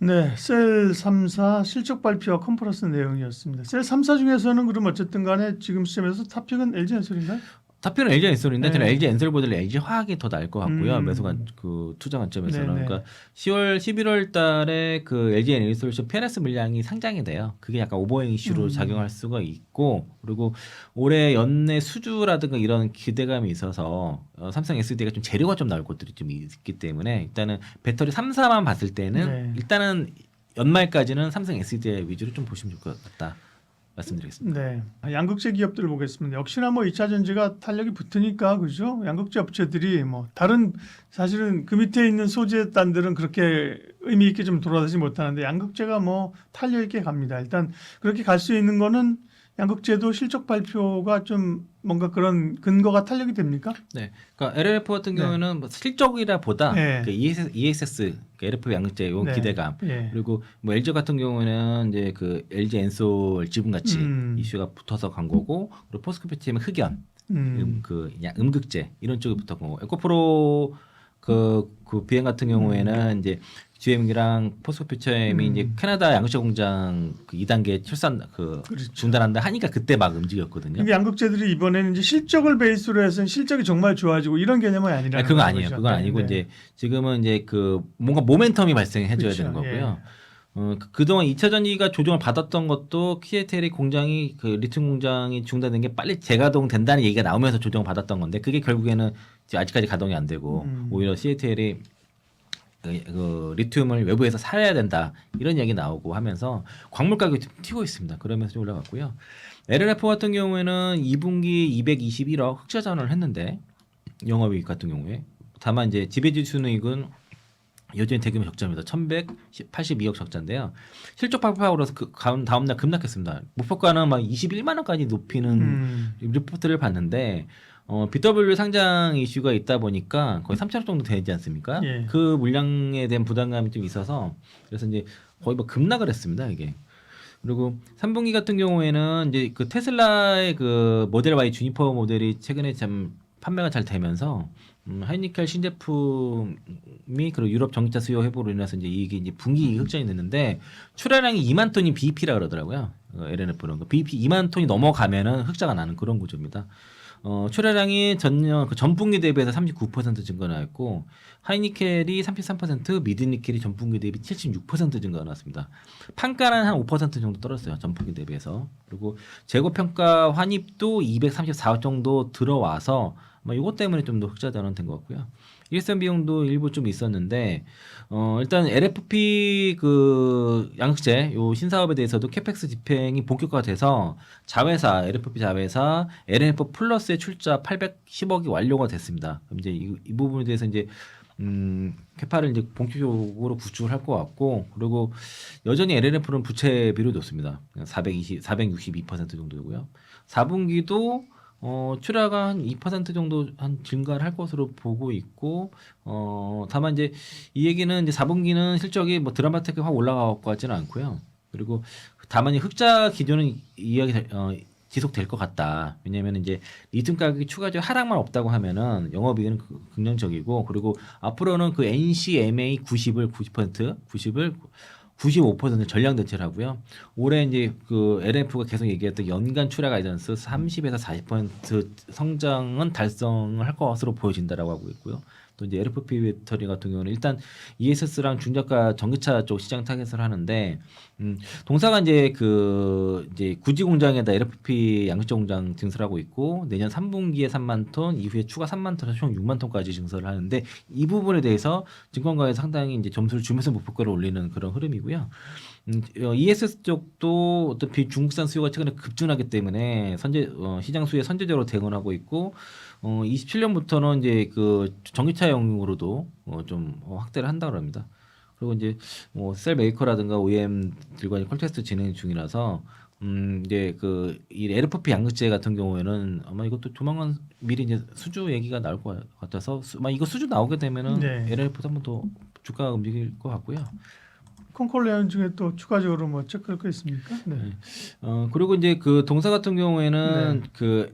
네, 셀 3사 실적 발표와 컨퍼런스 내용이었습니다. 셀 3사 중에서는 그럼 어쨌든 간에 지금 시점에서 탑픽은 LG엔솔인가요? 탑픽은 LG엔솔인데 저는 네. LG엔솔보다는 LG화학이 더 나을 것 같고요. 매수관 그 투자 관점에서는 네네. 그러니까 10월 11월 달에 그 LG에너지솔루션 PNS 물량이 상장이 돼요. 그게 약간 오버행 이슈로 작용할 수가 있고 그리고 올해 연내 수주라든가 이런 기대감이 있어서 삼성 SD가 좀 재료가 좀 나올 것들이 좀 있기 때문에 일단은 배터리 3사만 봤을 때는 네. 일단은 연말까지는 삼성 SD 위주로 좀 보시면 좋을 것 같다. 말씀드리겠습니다. 네, 양극재 기업들을 보겠습니다. 역시나 뭐 2차 전지가 탄력이 붙으니까 그죠? 양극재 업체들이 뭐 다른 사실은 그 밑에 있는 소재단들은 그렇게 의미 있게 좀 돌아다니지 못하는데 양극재가 뭐 탄력 있게 갑니다. 일단 그렇게 갈 수 있는 거는 양극재도 실적 발표가 좀 뭔가 그런 근거가 탄력이 됩니까? 네, 그러니까 LLF 같은 경우는 뭐 실적이라보다 네. 그 ESS, 그 LF 양극재 요 네. 기대감 예. 그리고 뭐 LG 같은 경우는 이제 그 LG 엔솔 지분 가치 이슈가 붙어서 간 거고 그리고 포스코페트엠 흑연, 음극재 이런 쪽에 붙었고 에코프로 그 비행 같은 경우에는 이제 GM이랑 포스코페트엠이 이제 캐나다 양극재 공장 그 2단계 출산 그렇죠. 중단한다 하니까 그때 막 움직였거든요. 근데 양극재들이 이번에는 이제 실적을 베이스로 해서 실적이 정말 좋아지고 이런 개념은 아니라는 그건 거죠. 아니에요. 그건 아니고 네. 이제 지금은 이제 그 뭔가 모멘텀이 발생해 줘야 그렇죠. 되는 거고요. 그동안 2차 전지가 조정을 받았던 것도 키에텔의 공장이 그 리튬 공장이 중단된 게 빨리 재가동된다는 얘기가 나오면서 조정을 받았던 건데 그게 결국에는 이제 아직까지 가동이 안 되고 오히려 CATL이 그 리튬을 외부에서 사야 된다 이런 얘기 나오고 하면서 광물 가격이 좀 튀고 있습니다. 그러면서 좀 올라갔고요. LNF 같은 경우에는 2분기 221억 흑자 전환을 했는데 영업이익 같은 경우에 다만 이제 지배지 순이익은 여전히 대규모 적자입니다. 1,182억 적자인데요. 실적 발표하고서 그 다음날 급락했습니다. 목표가는 막 21만 원까지 높이는 리포트를 봤는데 BW 상장 이슈가 있다 보니까 거의 3천억 정도 되지 않습니까? 예. 그 물량에 대한 부담감이 좀 있어서 그래서 이제 거의 뭐 급락을 했습니다. 이게. 그리고 3분기 같은 경우에는 이제 그 테슬라의 그 모델 Y 주니퍼 모델이 최근에 참 판매가 잘 되면서 하이니켈 신제품이 그리고 유럽 전기차 수요 회복으로 인해서 이제 이게 이제 분기 흑자이 됐는데 출하량이 2만 톤이 BEP라 그러더라고요. LNF는 BEP 2만 톤이 넘어가면은 흑자가 나는 그런 구조입니다. 출하량이 전 분기 대비해서 39% 증가나왔고 하이니켈이 33%, 미드니켈이 전 분기 대비 76% 증가가 나왔습니다. 판가는 한 5% 정도 떨어졌어요. 전 분기 대비해서. 그리고 재고 평가 환입도 234억 정도 들어와서 이것 때문에 좀 더 흑자 전환된 것 같고요. 일선 비용도 일부 좀 있었는데 일단 LFP 그 양극재 요 신사업에 대해서도 캐펙스 집행이 본격화가 돼서 자회사 LFP 자회사 LNF 플러스의 출자 810억이 완료가 됐습니다. 그럼 이제 이 부분에 대해서 이제 캐파를 이제 본격적으로 구축을 할 것 같고 그리고 여전히 LNF는 부채 비율이 높습니다. 462% 정도고요. 4분기도 출하가 한 2% 정도 한 증가를 할 것으로 보고 있고 다만 이제 이 얘기는 이제 4분기는 실적이 뭐 드라마틱하게 확 올라갈 것 같지는 않고요. 그리고 다만 이 흑자 기조는 지속될 것 같다. 왜냐하면 이제 리튬 가격이 추가적으로 하락만 없다고 하면은 영업이익은 긍정적이고 그리고 앞으로는 그 NCMA 90을 95% 전량 대체를 하고요. 올해 이제 그 LF가 계속 얘기했던 연간 출하 가이던스 30에서 40% 성장은 달성을 할 것으로 보여진다라고 하고 있고요. 또 이제 LFP 배터리 같은 경우는 일단 ESS랑 중저가 전기차 쪽 시장 타겟을 하는데 동사가 이제 이제 구지 공장에다 LFP 양극재 공장 증설하고 있고 내년 3분기에 3만 톤, 이후에 추가 3만 톤, 총 6만 톤까지 증설을 하는데 이 부분에 대해서 증권가에 상당히 이제 점수를 주면서 목표가를 올리는 그런 흐름이고요. ESS 쪽도 어떤 중국산 수요가 최근에 급증하기 때문에 시장 수요에 선제적으로 대응하고 있고 27년부터는 이제 그 전기차용으로도 좀 확대를 한다고 합니다. 그리고 이제 뭐 셀 메이커라든가 OEM들과 콘테스트 진행 중이라서 이제 이 LFP 양극재 같은 경우에는 아마 이것도 조만간 미리 이제 수주 얘기가 나올 것 같아서 이거 수주 나오게 되면은 네. LF도 한 번 더 주가가 움직일 것 같고요. 콘콜레온 중에 또 추가적으로 뭐 체크할 거 있습니까? 네. 그리고 이제 그 동사 같은 경우에는 네.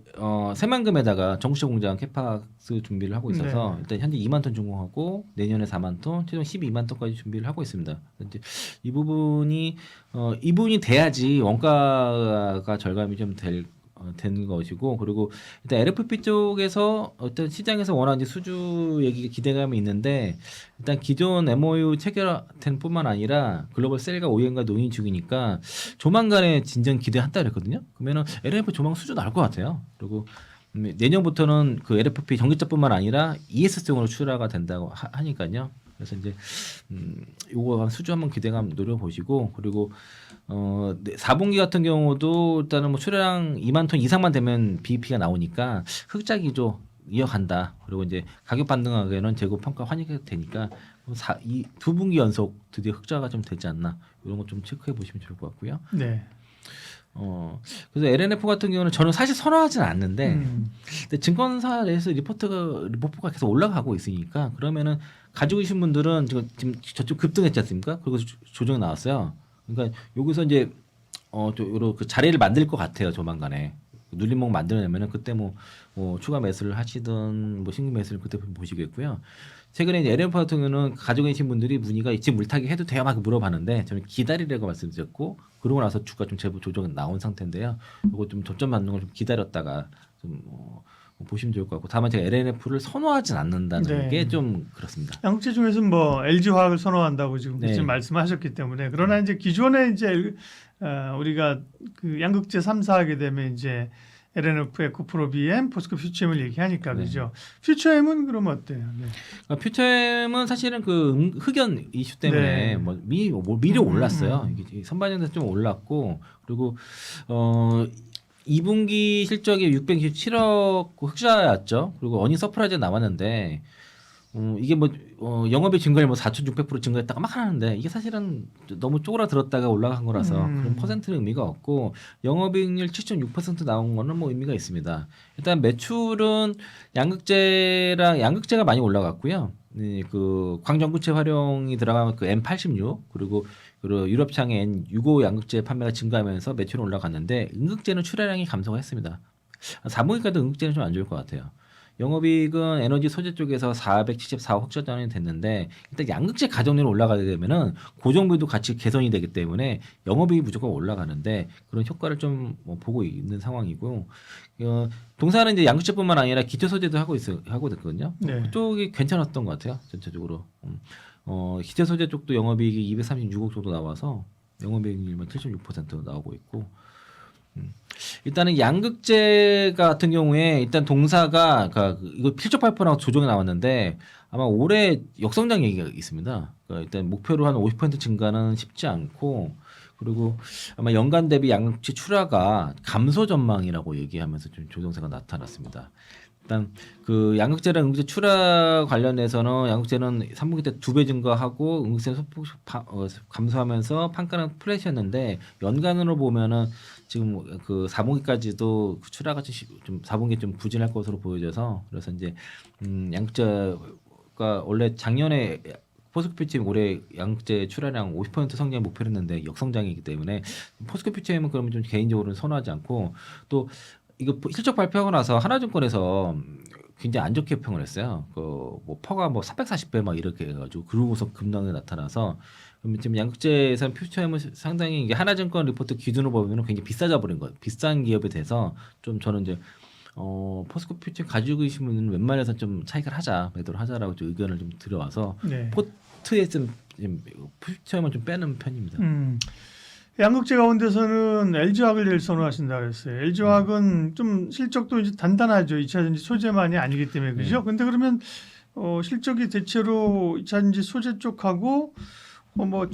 새만금에다가 정식 공장 캐파스 준비를 하고 있어서 네. 일단 현재 2만 톤 준공하고 내년에 4만 톤, 최종 12만 톤까지 준비를 하고 있습니다. 이제 이 부분이 돼야지 원가가 절감이 좀 되는 것이고 그리고 일단 LFP 쪽에서 어떤 시장에서 원하는 수주 얘기가 기대감이 있는데 일단 기존 MOU 체결된 뿐만 아니라 글로벌 셀과 OEM과 논의 중이니까 조만간에 진전 기대한다 그랬거든요. 그러면은 LFP 조만간 수주 나올 것 같아요. 그리고 내년부터는 그 LFP 전기차뿐만 아니라 ES성으로 출하가 된다고 하니까요. 그래서 이제 요거 수주 한번 기대감 노려보시고 그리고 4분기 같은 경우도 일단은 뭐 출하량 2만 톤 이상만 되면 BEP가 나오니까 흑자 기조 이어간다. 그리고 이제 가격 반등하게는 재고 평가 환입이 되니까 두 분기 연속 드디어 흑자가 좀 되지 않나 이런 거 좀 체크해 보시면 좋을 것 같고요. 네. 그래서 LNF 같은 경우는 저는 사실 선호하지는 않는데 근데 증권사 내에서 리포트가 계속 올라가고 있으니까 그러면은 가지고 계신 분들은 지금 저쪽 급등했지 않습니까? 그리고 조정이 나왔어요. 그러니까 여기서 이제 요런 그 자리를 만들 것 같아요. 조만간에 눌림목 만들어내면은 그때 뭐 추가 매수를 하시든 뭐 신규 매수를 그때 보시겠고요. 최근에 이제 LNF 같은 경우는 가지고 계신 분들이 문의가 지금 물타기 해도 돼요? 막 물어봤는데 저는 기다리라고 말씀드렸고 그러고 나서 주가 좀 제법 조정이 나온 상태인데요. 이거 좀 저점 맞는 걸 좀 기다렸다가 좀 보시면 좋을 것 같고 다만 제가 LNF를 선호하진 않는다는 네. 게 좀 그렇습니다. 양극재 중에서는 뭐 LG 화학을 선호한다고 지금 네. 말씀하셨기 때문에 그러나 이제 기존에 이제 우리가 그 양극재 3사 하게 되면 이제 LNF, 에코프로, BM, 포스코 퓨처엠을 얘기하니까 네. 그죠. 퓨처엠은 그럼 어때요? 네. 그러니까 퓨처엠은 사실은 그 흑연 이슈 때문에 네. 뭐 미리 올랐어요. 이게 선반영돼서 좀 올랐고 그리고 2분기 실적이 627억 흑자였죠. 그리고 어닝 서프라이즈 나왔는데 이게 뭐 영업이익 증가율 뭐 4,600% 증가했다가 막 하는데 이게 사실은 너무 쪼그라들었다가 올라간 거라서 그런 퍼센트는 의미가 없고 영업이익률 7.6% 나온 거는 뭐 의미가 있습니다. 일단 매출은 양극재가 많이 올라갔고요. 그 광전구체 활용이 들어가면 그 M86 그리고 유럽창의 N65 양극재 판매가 증가하면서 매출은 올라갔는데 음극재는 출하량이 감소가 했습니다. 4분기까지 음극재는 좀 안 좋을 것 같아요. 영업이익은 에너지 소재 쪽에서 474억 흑자전이 됐는데 일단 양극재 가동률이 올라가게 되면은 고정비도 같이 개선이 되기 때문에 영업이익이 무조건 올라가는데 그런 효과를 좀 보고 있는 상황이고 동사는 이제 양극재뿐만 아니라 기초 소재도 하고 있거든요. 네. 그쪽이 괜찮았던 것 같아요 전체적으로. 기초 소재 쪽도 영업이익이 236억 정도 나와서 영업이익률만 7.6% 나오고 있고. 일단은 양극재 같은 경우에 일단 동사가 이거 필적 발표랑 조정이 나왔는데 아마 올해 역성장 얘기가 있습니다. 그러니까 일단 목표로 한 50% 증가는 쉽지 않고 그리고 아마 연간 대비 양극재 출하가 감소 전망이라고 얘기하면서 좀 조정세가 나타났습니다. 일단 그 양극재랑 음극재 출하 관련해서는 양극재는 3분기 때 2배 증가하고 음극재는 소폭 감소하면서 판가는 플랫이었는데 연간으로 보면은 지금 그 4분기까지도 그 출하가 좀 4분기 좀 부진할 것으로 보여져서 그래서 이제 양극재가 원래 작년에 포스코퓨처엠 올해 양극재 출하량 50% 성장 목표를 했는데 역성장이기 때문에 포스코퓨처엠은 그러면 좀 개인적으로는 선호하지 않고 또 이거 실적 발표하고 나서 하나증권에서 굉장히 안 좋게 평을 했어요. 뭐 퍼가 뭐 340배 막 이렇게 해가지고 그러고서 급락이 나타나서 그러면 지금 양극재에서 퓨처엠은 상당히 이게 하나증권 리포트 기준으로 보면 굉장히 비싸져 버린 거예요. 비싼 기업에 대해서 좀 저는 이제 포스코 퓨처 가지고 계신 분은 웬만해서 좀 차익을 하자 매도를 하자라고 좀 의견을 좀 들어와서 네. 포트에 좀 퓨처엠을 좀 빼는 편입니다. 양극재 가운데서는 LG화학을 제일 선호하신다 그랬어요. LG화학은 좀 실적도 이제 단단하죠. 2차전지 소재만이 아니기 때문에 그죠. 근데 그러면 실적이 대체로 2차전지 소재 쪽하고 뭐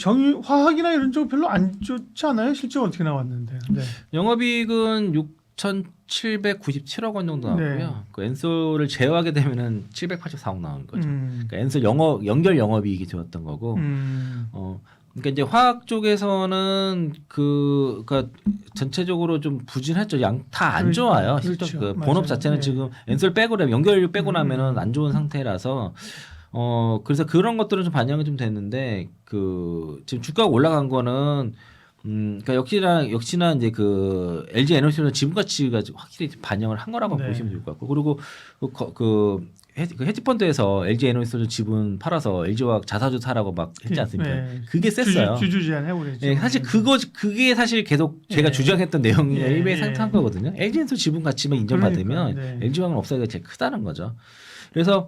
화학이나 이런 쪽 별로 안 좋지 않아요? 실적 어떻게 나왔는데? 네. 영업이익은 6,797억 원 정도 나왔고요. 네. 그 엔솔을 제외하게 되면은 784억 나온 거죠. 그러니까 엔솔 연결 영업이익이 좋았던 거고. 그러니까 이제 화학 쪽에서는 그러니까 전체적으로 좀 부진했죠. 다 안 좋아요. 실적 그렇죠. 그 본업 맞아요. 자체는 네. 지금 엔솔 빼고 연결 빼고 나면은 안 좋은 상태라서 그래서 그런 것들은 좀 반영이 좀 됐는데 그 지금 주가가 올라간 거는 그러니까 역시나 이제 그 LG 에너지는 지분 가치가 확실히 반영을 한 거라고 네. 보시면 될 것 같고 그리고 그 헤지펀드에서 LG 에너지 지분 팔아서 LG화학 자사주 사라고 막 했지 않습니까? 네. 그게 셌어요. 주주 제한 해버렸죠. 네, 사실 그게 사실 계속 제가 예. 주장했던 내용이 예. 일부에 상승한 거거든요. LG 에너지 지분 가치만 인정받으면 그러니까, 네. LG화학은 없어지기가 제일 크다는 거죠. 그래서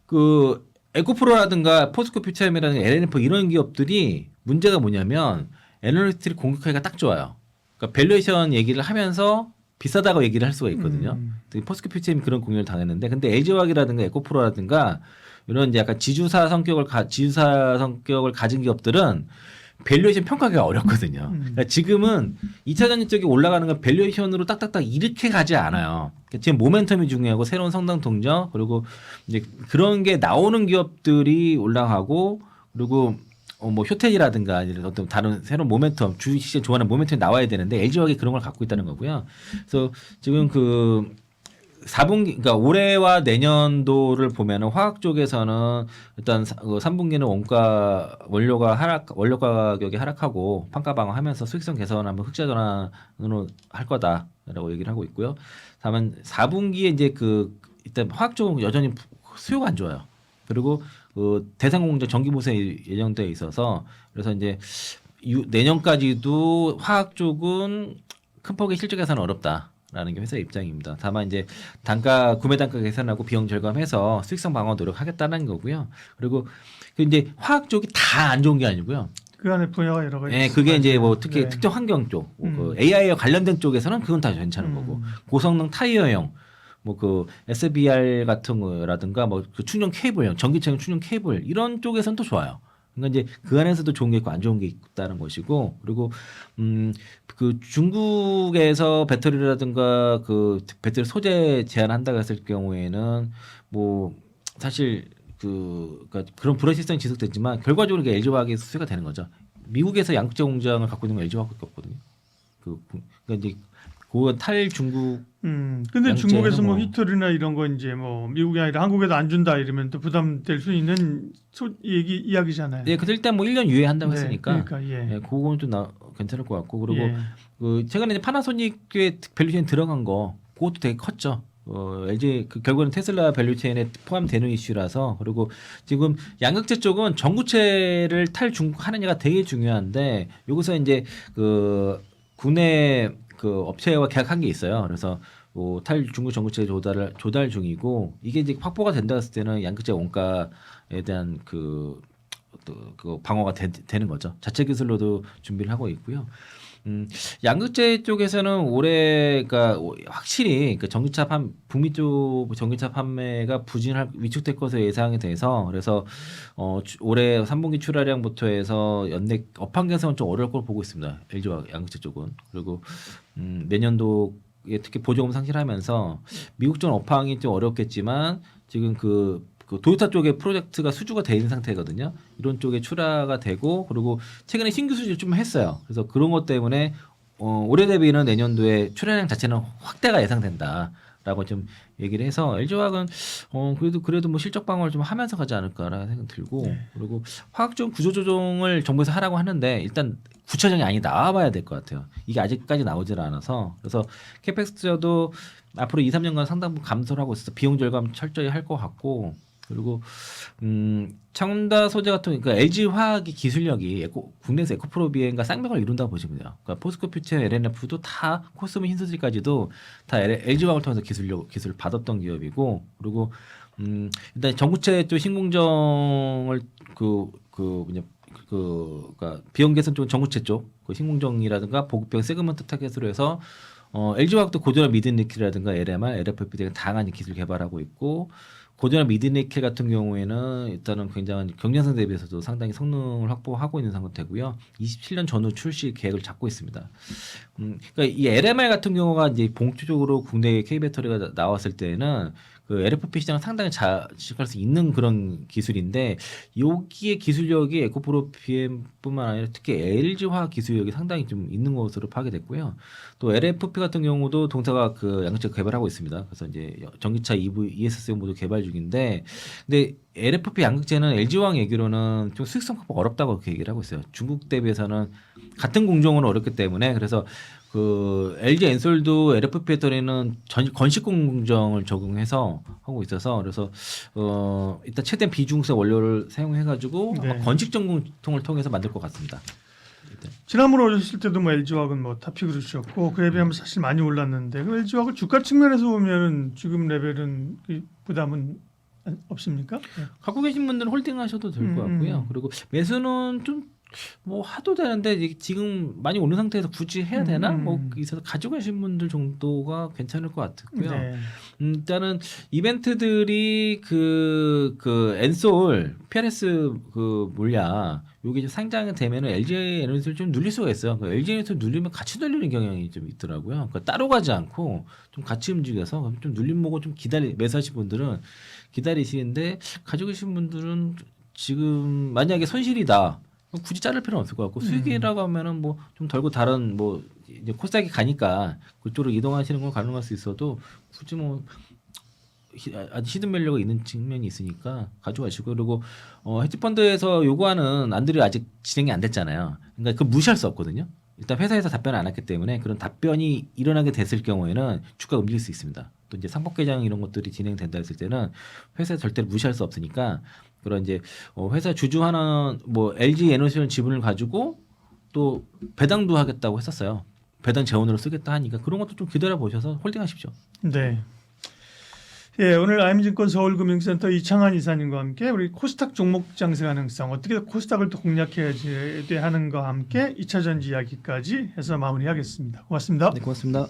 그 에코프로라든가 포스코퓨처엠이라든가 LNF 이런 기업들이 문제가 뭐냐면 애널리스트를 공격하기가 딱 좋아요. 그러니까 밸류에이션 얘기를 하면서 비싸다고 얘기를 할 수가 있거든요. 포스코퓨처엠이 그런 공격을 당했는데 근데 LG화학이라든가 에코프로라든가 이런 이제 약간 지주사 성격을 가진 기업들은 밸류에이션 평가하기가 어렵거든요. 그러니까 지금은 2차 전지 쪽이 올라가는 건 밸류에이션으로 딱딱딱 이렇게 가지 않아요. 그러니까 지금 모멘텀이 중요하고 새로운 성장 동력 그리고 이제 그런 게 나오는 기업들이 올라가고 그리고 뭐 효텐이라든가 어떤 다른 새로운 모멘텀 주식시장 좋아하는 모멘텀이 나와야 되는데 LG화학이 그런 걸 갖고 있다는 거고요. 그래서 지금 그 4분기 그러니까 올해와 내년도를 보면은 화학 쪽에서는 일단 3분기는 원료 가격이 하락하고 판가 방어하면서 수익성 개선하면 흑자 전환으로 할 거다라고 얘기를 하고 있고요. 다만 4분기에 이제 그 일단 화학 쪽은 여전히 수요가 안 좋아요. 그리고 그 대상 공정 정기 보세 예정돼 있어서 그래서 이제 내년까지도 화학 쪽은 큰 폭의 실적 개선은 어렵다. 라는 게 회사의 입장입니다. 다만 이제 구매 단가 계산하고 비용 절감해서 수익성 방어 노력하겠다는 거고요. 그리고 이제 화학 쪽이 다 안 좋은 게 아니고요. 그 안에 분야가 여러 가지. 네, 그게 이제 뭐 특히 네. 특정 환경 쪽, 그 AI와 관련된 쪽에서는 그건 다 괜찮은 거고 고성능 타이어형, 뭐 그 SBR 같은 거라든가 뭐 그 충전 케이블형, 전기차용 충전 케이블 이런 쪽에서는 또 좋아요. 그러니까 이제 그 안에서도 좋은 게 있고 안 좋은 게 있다는 것이고, 그리고 그 중국에서 배터리라든가 그 배터리 소재 제한한다고 했을 경우에는 뭐 사실 그러니까 그런 불확실성이 지속됐지만 결과적으로 이게 LG화학의 수혜가 되는 거죠. 미국에서 양극재 공장을 갖고 있는 건 LG화학밖에 없거든요. 그러니까 이제 그건 탈중국. 근데 중국에서 뭐 뭐 히터리나 이런 거 이제 뭐 미국이 아니라 한국에도 안 준다 이러면 또 부담될 수 있는 이야기잖아요. 네, 그래서 일단 뭐 1년 유예한다고 네, 했으니까. 그러니까 예. 네, 그건 좀 괜찮을 것 같고, 그리고 예. 그 최근에 이제 파나소닉의 밸류체인 들어간 거 그것도 되게 컸죠. LG 결국은 테슬라 밸류체인에 포함되는 이슈라서. 그리고 지금 양극재 쪽은 전구체를 탈중국하느냐가 되게 중요한데, 여기서 이제 그 국내 그 업체와 계약한 게 있어요. 그래서 뭐 탈중국 전구체 조달 중이고, 이게 이제 확보가 된다 했을 때는 양극재 원가에 대한 그 방어가 되는 거죠. 자체 기술로도 준비를 하고 있고요. 양극재 쪽에서는 올해 그러니까 확실히 그 북미 쪽 전기차 판매가 위축될 것으로 예상이 돼서, 그래서 올해 3분기 출하량부터 해서 연내 업황 개선은 좀 어려울 걸 보고 있습니다. LG와 양극재 쪽은. 그리고 내년도에 특히 보조금 상실하면서 미국 쪽 업황이 좀 어렵겠지만 지금 그 도요타 쪽에 프로젝트가 수주가 돼 있는 상태거든요. 이런 쪽에 출하가 되고, 그리고 최근에 신규 수주를 좀 했어요. 그래서 그런 것 때문에 올해 대비는 내년도에 출하량 자체는 확대가 예상된다라고 좀 얘기를 해서 LG화학은 그래도 뭐 실적 방어를 좀 하면서 가지 않을까라는 생각 들고, 그리고 화학 쪽 구조 조정을 정부에서 하라고 하는데 일단 구체적인 안이 나와봐야 될 것 같아요. 이게 아직까지 나오질 않아서. 그래서 캐펙스도 앞으로 2, 3년간 상당 부분 감소를 하고 있어서 비용 절감 철저히 할 것 같고, 그리고 첨다 소재 같은, 그러니까 LG 화학의 기술력이 국내에서 에코프로 비행과 쌍벽을 이룬다고 보시면 돼요. 그러니까 포스코 퓨처, LNF도 다 코스모 힌스지까지도 다 LG 화학을 통해서 기술을 받았던 기업이고, 그리고 일단 전구체 쪽 신공정을 그러니까 비용 개선 쪽 전구체 쪽 그 신공정이라든가 보급형 세그먼트 타겟으로 해서 LG 화학도 고전화 미드니켈이라든가 LMR, LFP 등의 다양한 기술 개발하고 있고, 고전화 미드니켈 같은 경우에는 일단은 굉장한 경쟁성 대비해서도 상당히 성능을 확보하고 있는 상태고요. 27년 전후 출시 계획을 잡고 있습니다. 그러니까 이 LMR 같은 경우가 이제 본격적으로 국내 K 배터리가 나왔을 때는 그 LFP 시장을 상당히 자식할 수 있는 그런 기술인데, 여기에 기술력이 에코프로 BM뿐만 아니라 특히 LG 화학 기술력이 상당히 좀 있는 것으로 파악됐고요. 또 LFP 같은 경우도 동사가 그 양극재 개발하고 있습니다. 그래서 이제 전기차 EV, ESS 모두 개발 중인데, 근데 LFP 양극재는 LG 화학 얘기로는 좀 수익성 확보가 어렵다고 그렇게 얘기를 하고 있어요. 중국 대비해서는 같은 공정은 어렵기 때문에. 그래서 그 LG 엔솔도 LFP 배터리는 건식 공정을 적용해서 하고 있어서, 그래서 일단 최대한 비중성 원료를 사용해가지고 네. 건식 전공통을 통해서 만들 것 같습니다. 지난번에 오셨을 때도 뭐 LG화학은 뭐 탑픽으로 주셨고, 그에 비하면 사실 많이 올랐는데, 그 LG화학을 주가 측면에서 보면 지금 레벨은 부담은 없습니까? 네. 갖고 계신 분들은 홀딩하셔도 될 것 같고요. 그리고 매수는 좀 뭐 하도 되는데 이게 지금 많이 오른 상태에서 굳이 해야 되나? 뭐 있어서 가지고 계신 분들 정도가 괜찮을 것 같고요. 네. 일단은 이벤트들이 그 엔솔 PRS 그 물량 요게 좀 상장이 되면은 LG 에너지를 좀 눌릴 수가 있어요. 그 LG 에너지를 눌리면 같이 눌리는 경향이 좀 있더라고요. 그러니까 따로 가지 않고 좀 같이 움직여서 좀 눌림목을 좀 매수하신 분들은 기다리시는데, 가지고 계신 분들은 지금 만약에 손실이다. 굳이 자를 필요는 없을 것 같고, 수익이라고 하면은 뭐 좀 덜고 다른 뭐 이제 코스닥이 가니까 그쪽으로 이동하시는 건 가능할 수 있어도 굳이 뭐 아주 히든 밸류가 있는 측면이 있으니까 가져가시고, 그리고 헤지펀드에서 요구하는 안들이 아직 진행이 안 됐잖아요. 그러니까 그걸 무시할 수 없거든요. 일단 회사에서 답변을 안 했기 때문에 그런 답변이 일어나게 됐을 경우에는 주가가 움직일 수 있습니다. 또 이제 상법 개정 이런 것들이 진행된다 했을 때는 회사에 절대로 무시할 수 없으니까, 그런 이제 회사 주주하는 뭐 LG 에너지원 지분을 가지고 또 배당도 하겠다고 했었어요. 배당 재원으로 쓰겠다 하니까 그런 것도 좀 기다려 보셔서 홀딩하십시오. 네. 예, 오늘 IM증권 서울금융센터 이창환 이사님과 함께 우리 코스닥 종목 장세 가능성 어떻게 코스닥을 또 공략해야 하는 것과 함께 2차 전지 이야기까지 해서 마무리하겠습니다. 고맙습니다. 네, 고맙습니다.